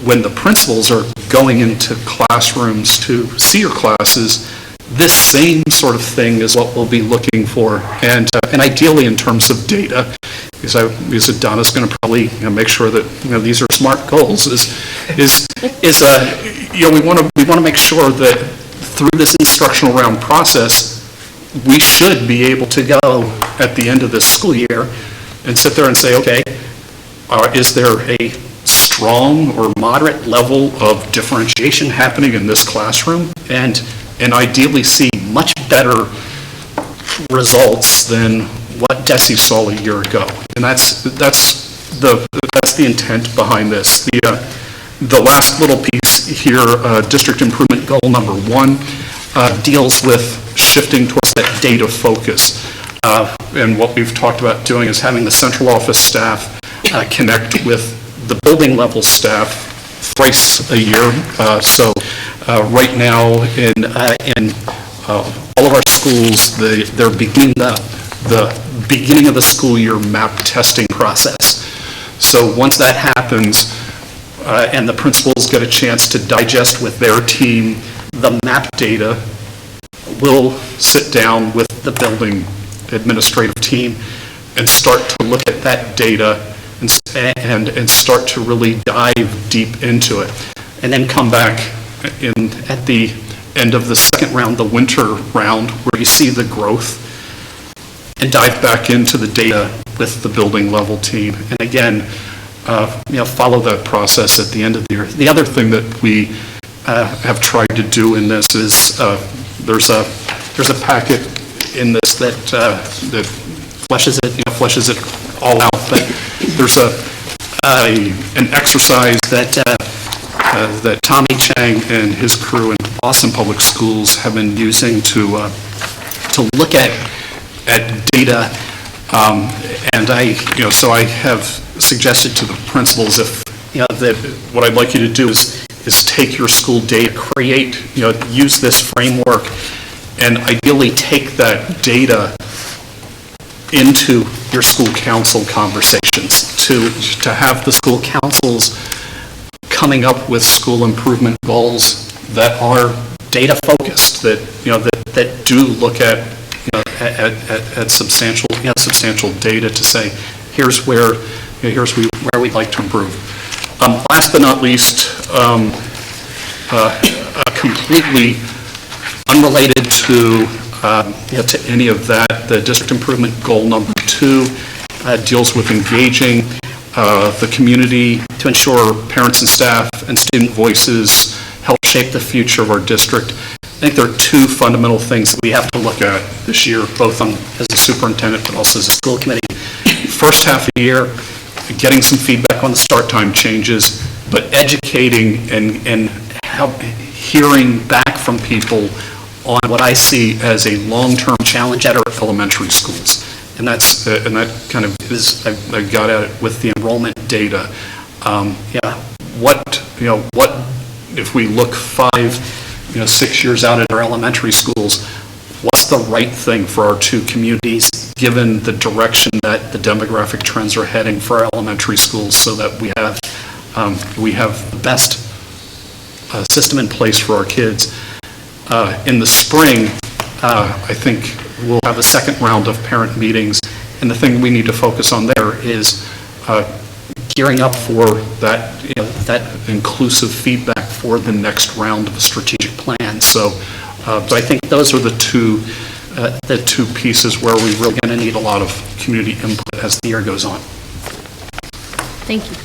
when the principals are going into classrooms to see your classes, this same sort of thing is what we'll be looking for, and ideally in terms of data, because Donna's going to probably make sure that these are SMART goals. We want to make sure that through this instructional round process, we should be able to go at the end of this school year and sit there and say, okay, is there a strong or moderate level of differentiation happening in this classroom, and ideally see much better results than what Desi saw a year ago. And that's the intent behind this. The last little piece here, district improvement goal number 1, deals with shifting towards that data focus. And what we've talked about doing is having the central office staff connect with the building level staff thrice a year. So right now in all of our schools, they're beginning the beginning of the school year map testing process. So once that happens, and the principals get a chance to digest with their team the map data, we'll sit down with the building administrative team and start to look at that data and start to really dive deep into it. And then come back at the end of the second round, the winter round, where you see the growth, and dive back into the data with the building level team. And again, follow that process at the end of the year. The other thing that we have tried to do in this is there's a packet in this that fleshes it all out. But there's an exercise that Tommy Chang and his crew in Boston Public Schools have been using to look at data, and so I have suggested to the principals that what I'd like you to do is take your school data, use this framework, and ideally take that data into your school council conversations, to have the school councils coming up with school improvement goals that are data focused, that do look at substantial data to say, here's where we'd like to improve. Last but not least, completely unrelated to any of that, the district improvement goal number 2 deals with engaging the community to ensure parents and staff and student voices help shape the future of our district. I think there are 2 fundamental things that we have to look at this year, both as a superintendent but also as a school committee. First half of the year, getting some feedback on the start time changes, but educating and hearing back from people on what I see as a long-term challenge at our elementary schools. And that kind of is, I got at it with the enrollment data. What if we look 6 years out at our elementary schools, what's the right thing for our 2 communities, given the direction that the demographic trends are heading for our elementary schools, so that we have the best system in place for our kids. In the spring, I think we'll have a second round of parent meetings, and the thing we need to focus on there is gearing up for that, that inclusive feedback for the next round of a strategic plan. So, but I think those are the two pieces where we're really going to need a lot of community input as the year goes on. Thank you.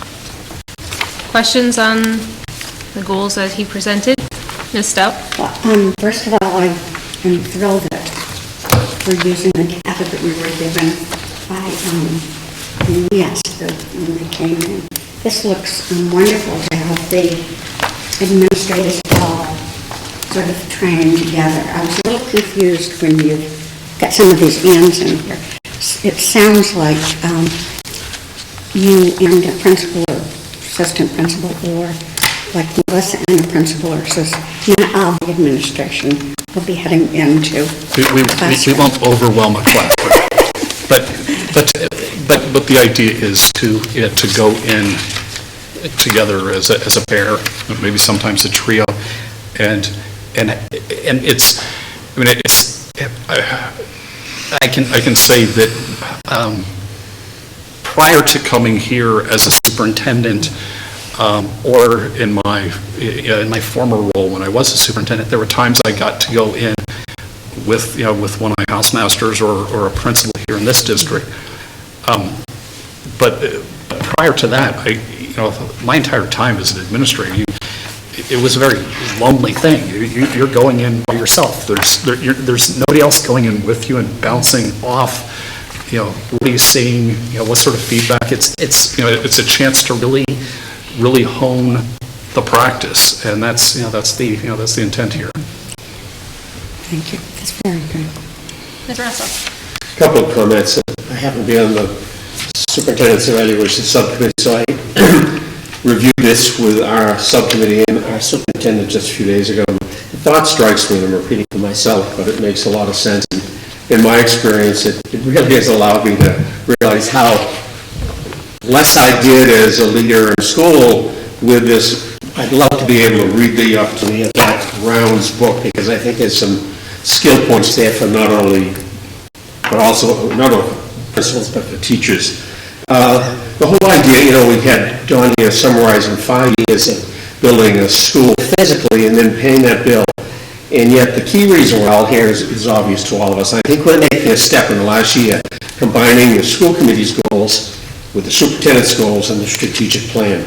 Questions on the goals that he presented? Ms. Stout? First of all, I'm thrilled that we're using the data that we were given by when they came in. This looks wonderful to have the administrators all sort of trained together. I was a little confused when you got some of these ands in here. It sounds like you and a principal or assistant principal, or like Melissa and a principal or assistant, not all the administration will be heading into we won't overwhelm a class, but the idea is to go in together as a pair, maybe sometimes a trio, and it's, I can say that prior to coming here as a superintendent, or in my former role when I was a superintendent, there were times I got to go in with one of my house-masters or a principal here in this district. But prior to that, my entire time as an administrator, it was a very lonely thing. You're going in by yourself. There's nobody else going in with you and bouncing off. What are you seeing? What sort of feedback? It's a chance to really hone the practice, and that's the intent here. Thank you. That's very good. Ms. Russell? A couple of comments. I happen to be on the superintendent's evaluation subcommittee, so I reviewed this with our subcommittee and our superintendent just a few days ago. The thought strikes me, and I'm repeating for myself, but it makes a lot of sense. In my experience, it really has allowed me to realize how less I did as a leader in school with this. I'd love to be able to read the opportunity of that Rounds book, because I think there's some skill points there for not only principals, but for teachers. The whole idea, we've had Don here summarizing 5 years of building a school physically and then paying that bill. And yet the key reason we're all here is obvious to all of us. I think we're making a step in the last year, combining the school committee's goals with the superintendent's goals and the strategic plan.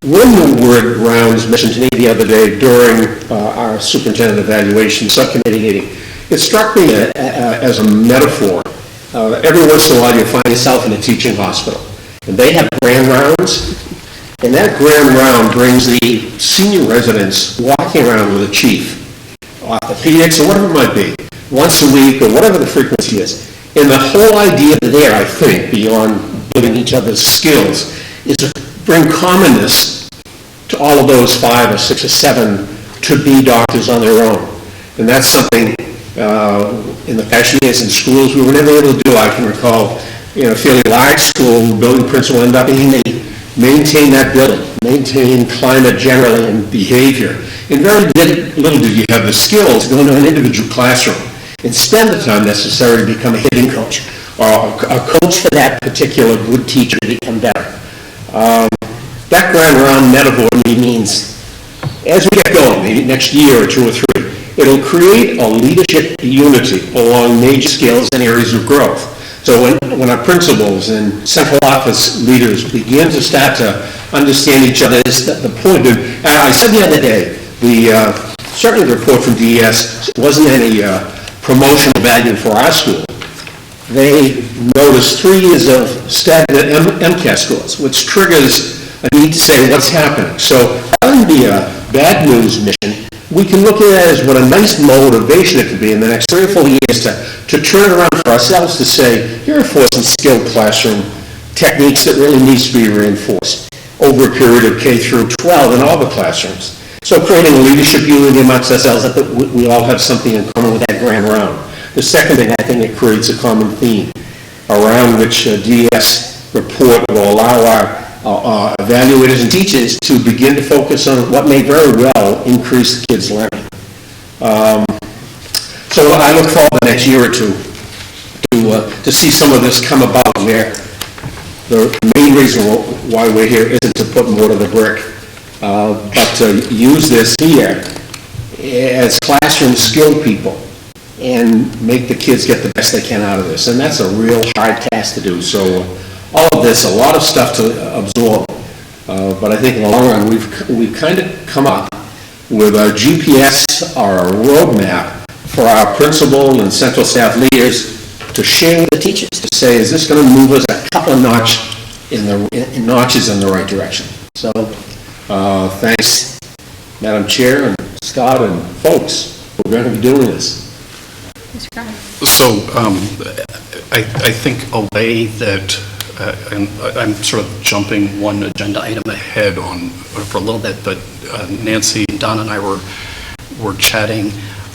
When the word grounds mentioned to me the other day during our superintendent evaluation subcommittee meeting, it struck me as a metaphor. Every once in a while you find yourself in a teaching hospital, and they have grand rounds, and that grand round brings the senior residents walking around with a chief, orthopedics or whatever it might be, once a week or whatever the frequency is. And the whole idea there, I think, beyond building each other's skills, is to bring commonness to all of those 5 or 6 or 7 to-be doctors on their own. And that's something in the past years in schools we were never able to do. I can recall, a fairly large school, building principal ended up being maintain that building, maintain climate generally and behavior. And very little did you have the skills to go into an individual classroom and spend the time necessary to become a hitting coach or a coach for that particular good teacher to become better. That grand round metaphor means as we get going, maybe next year or 2 or 3, it'll create a leadership unity along major scales and areas of growth. So when our principals and central office leaders begin to start to understand each other, is the point. And I said the other day, certainly the report from DES wasn't any promotional value for our school. They noticed 3 years of stagnant MCAS scores, which triggers a need to say what's happening. So rather than be a bad news mission, we can look at it as what a nice motivation it could be in the next 3 or 4 years to turn around for ourselves to say, here are 4 some skilled classroom techniques that really needs to be reinforced over a period of K through 12 in all the classrooms. So creating a leadership unity amongst ourselves, that we all have something in common with that grand round. The second thing, I think it creates a common theme around which DS report will allow our evaluators and teachers to begin to focus on what may very well increase the kids' learning. So I look forward to the next year or 2 to see some of this come about, where the main reason why we're here isn't to put more to the brick, but to use this here as classroom skilled people and make the kids get the best they can out of this. And that's a real hard task to do. So all of this, a lot of stuff to absorb. But I think in the long run, we've kind of come up with a GPS or a roadmap for our principal and central staff leaders to share with the teachers, to say, is this going to move us a couple of notches in the right direction? So thanks, Madam Chair and Scott and folks, we're going to be doing this. So I think a way that, and I'm sort of jumping one agenda item ahead on for a little bit, but Nancy, Don, and I were chatting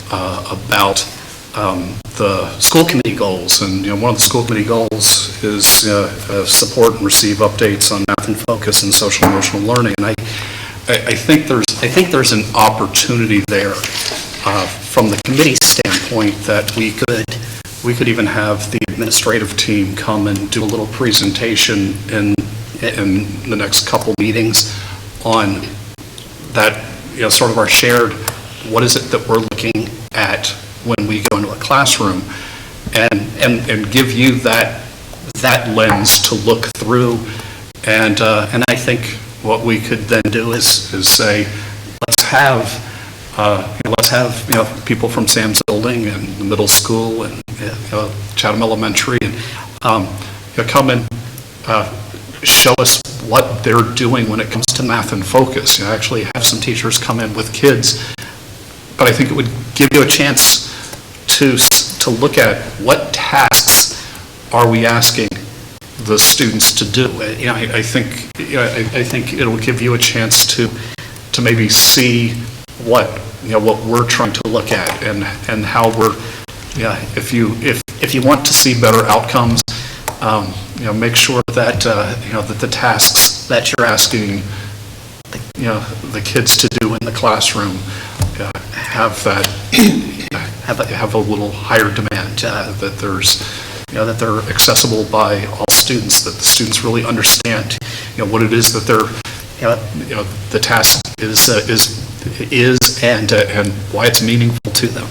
about the school committee goals, and one of the school committee goals is support and receive updates on math and focus and social emotional learning. And I think there's an opportunity there from the committee standpoint that we could even have the administrative team come and do a little presentation in the next couple meetings on that, sort of our shared, what is it that we're looking at when we go into a classroom, and give you that lens to look through, and I think what we could then do is say, let's have people from Sam's Building and the middle school and Chatham Elementary and come and show us what they're doing when it comes to math and focus. Actually have some teachers come in with kids, but I think it would give you a chance to look at what tasks are we asking the students to do. I think it'll give you a chance to maybe see what we're trying to look at and how we're, if you want to see better outcomes, make sure that that the tasks that you're asking the kids to do in the classroom have a little higher demand, that there's that they're accessible by all students, that the students really understand, what it is that they're, the task is and why it's meaningful to them.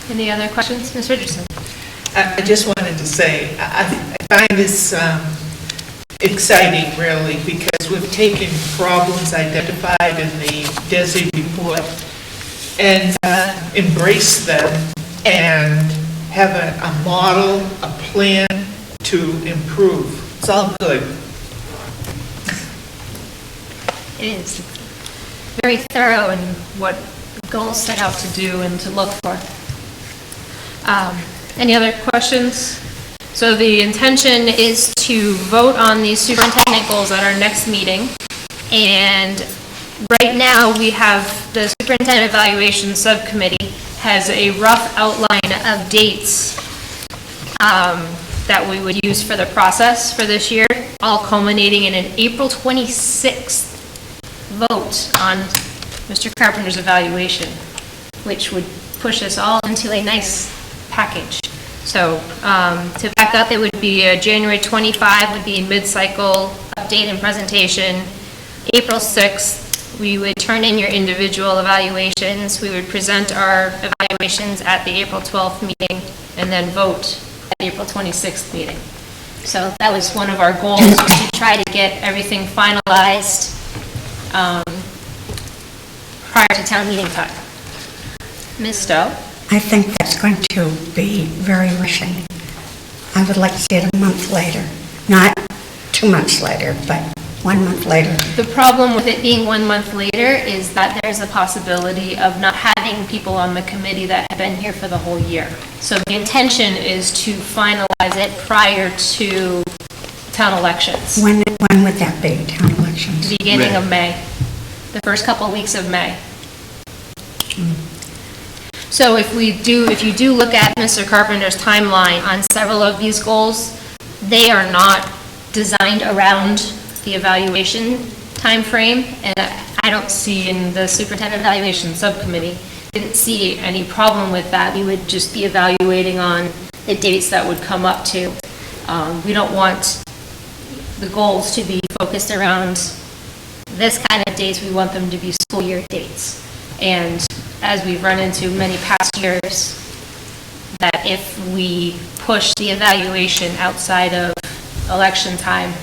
Any other questions? Ms. Richardson? I just wanted to say, I find this exciting, really, because we've taken problems identified in the DESI report and embraced them and have a model, a plan to improve. It's all good. It is very thorough in what goals set out to do and to look for. Any other questions? So the intention is to vote on these superintendent goals at our next meeting. And right now, we have the superintendent evaluation subcommittee has a rough outline of dates that we would use for the process for this year, all culminating in an April 26th vote on Mr. Carpenter's evaluation, which would push us all into a nice package. So to back up, it would be January 25 would be mid-cycle update and presentation. April 6th, we would turn in your individual evaluations. We would present our evaluations at the April 12th meeting and then vote at the April 26th meeting. So that was one of our goals, was to try to get everything finalized prior to town meeting time. Ms. Stowe? I think that's going to be very rushing. I would like to see it a month later, not 2 months later, but 1 month later. The problem with it being 1 month later is that there's a possibility of not having people on the committee that have been here for the whole year. So the intention is to finalize it prior to town elections. When would that be, town elections? Beginning of May, the first couple of weeks of May. So if you do look at Mr. Carpenter's timeline on several of these goals, they are not designed around the evaluation timeframe, and I don't see in the superintendent evaluation subcommittee, didn't see any problem with that. We would just be evaluating on the dates that would come up to. We don't want the goals to be focused around this kind of dates. We want them to be school year dates. And as we've run into many past years, that if we push the evaluation outside of election time,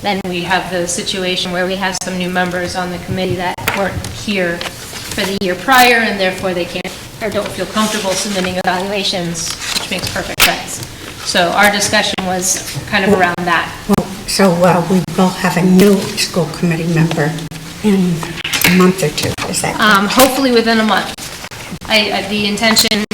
then we have the situation where we have some new members on the committee that weren't here for the year prior, and therefore they can't or don't feel comfortable submitting evaluations, which makes perfect sense. So our discussion was kind of around that. Well, so we will have a new school committee member in a month or two, is that correct? Hopefully within a month. The intention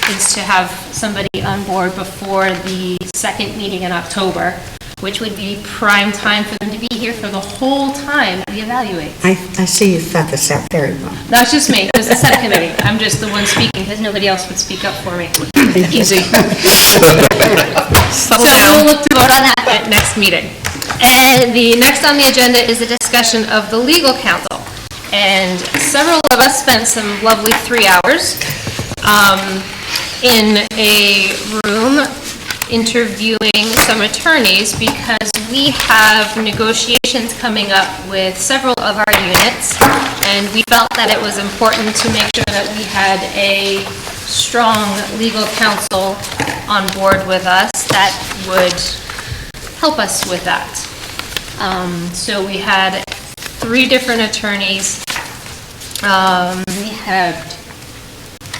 is to have somebody on board before the second meeting in October, which would be prime time for them to be here for the whole time we evaluate. I see you thought this out very well. That's just me, it was the subcommittee. I'm just the one speaking because nobody else would speak up for me. Easy. So we'll look to vote on that at next meeting. And the next on the agenda is a discussion of the legal counsel. And several of us spent some lovely 3 hours in a room interviewing some attorneys because we have negotiations coming up with several of our units, and we felt that it was important to make sure that we had a strong legal counsel on board with us that would help us with that. So we had 3 different attorneys. We had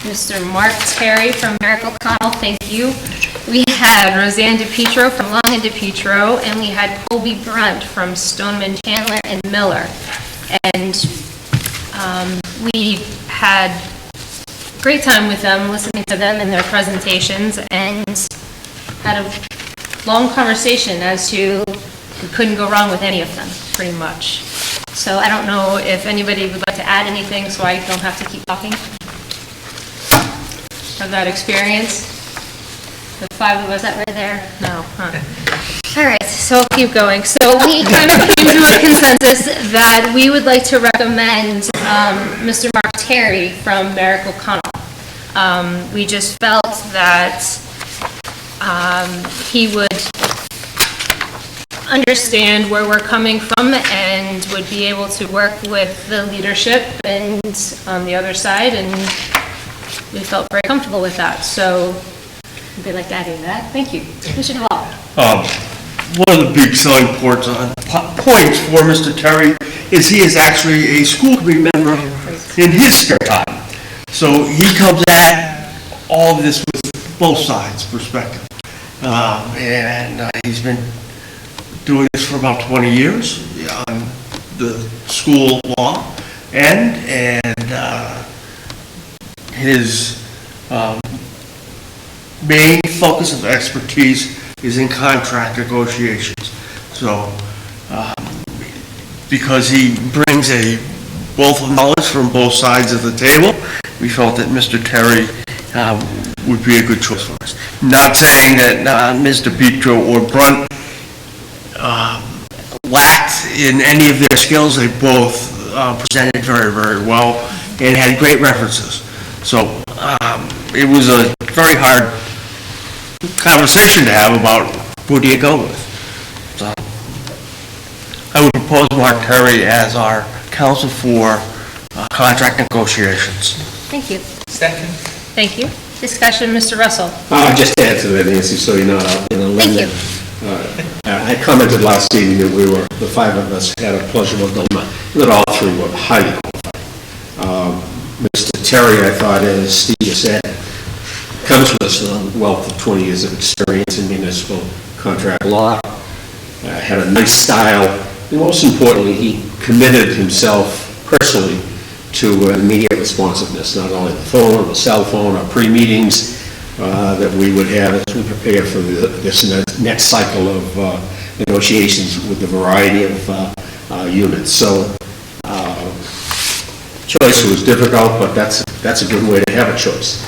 Mr. Mark Terry from Merrick O'Connell, thank you. We had Roseanne DePietro from Long and DePietro, and we had Colby Brunt from Stoneman, Chandler, and Miller. And we had a great time with them, listening to them and their presentations, and had a long conversation as to we couldn't go wrong with any of them, pretty much. So I don't know if anybody would like to add anything so I don't have to keep talking of that experience. The 5 of us that were there? No, huh? All right, so I'll keep going. So we kind of came to a consensus that we would like to recommend Mr. Mark Terry from Merrick O'Connell. We just felt that he would understand where we're coming from and would be able to work with the leadership and on the other side, and we felt very comfortable with that. So, would they like to add any to that? Thank you. Commissioner Hall. One of the big selling points for Mr. Terry is he is actually a school committee member in his spare time. So he comes at all of this with both sides perspective. And he's been doing this for about 20 years on the school law and his main focus of expertise is in contract negotiations. So, because he brings a wealth of knowledge from both sides of the table, we felt that Mr. Terry would be a good choice for us. Not saying that Mr. Petro or Brunt lacked in any of their skills. They both presented very, very well and had great references. So it was a very hard conversation to have about who do you go with. So I would propose Mark Terry as our counsel for contract negotiations. Thank you. Second. Thank you. Discussion, Mr. Russell. Just to add to that, Nancy, so you're not out in a limb. Thank you. I commented last evening that the five of us had a pleasurable dilemma, that all three were highly qualified. Mr. Terry, I thought, as Steve said, comes with a wealth of 20 years of experience in municipal contract law, had a nice style, and most importantly, he committed himself personally to immediate responsiveness, not only the phone, the cell phone, our pre-meetings that we would have as we prepare for this next cycle of negotiations with the variety of units. So choice was difficult, but that's a good way to have a choice.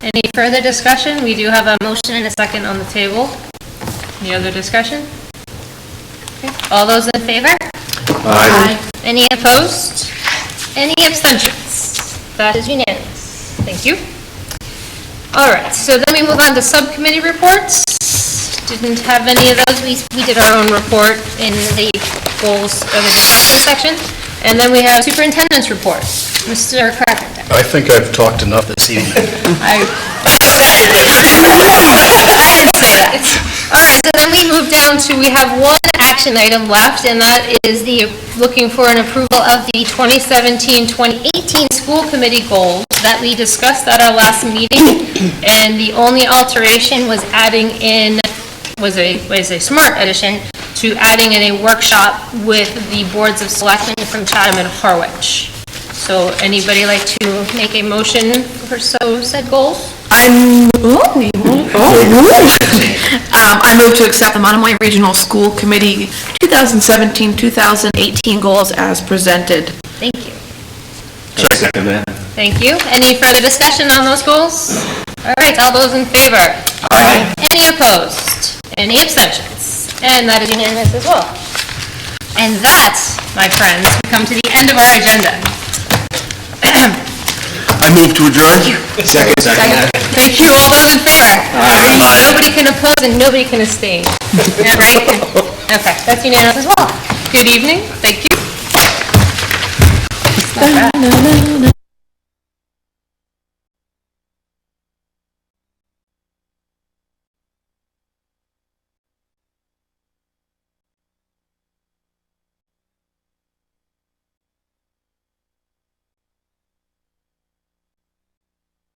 Any further discussion? We do have a motion and a second on the table. Any other discussion? Okay. All those in favor? Aye. Any opposed? Any abstentions? That is unanimous. Thank you. All right, so then we move on to subcommittee reports. Didn't have any of those. We did our own report in the goals of the discussion section. And then we have superintendent's report. Mr. Carpenter. I think I've talked enough this evening. I didn't say that. All right, so then we move down to, we have one action item left, and that is looking for an approval of the 2017-2018 school committee goals that we discussed at our last meeting, and the only alteration was adding in, was a smart addition, to adding in a workshop with the boards of selectmen from Chatham and Harwich. So anybody like to make a motion for said goals? I move to accept the Monomoy Regional School Committee 2017-2018 goals as presented. Thank you. Second that. Thank you. Any further discussion on those goals? All right, all those in favor? Aye. Any opposed? Any abstentions? And that is unanimous as well. And that, my friends, we come to the end of our agenda. I move to adjourn. Second that. Thank you. All those in favor? Nobody can oppose and nobody can abstain. Yeah, right? Okay, that's unanimous as well. Good evening. Thank you. It's not bad.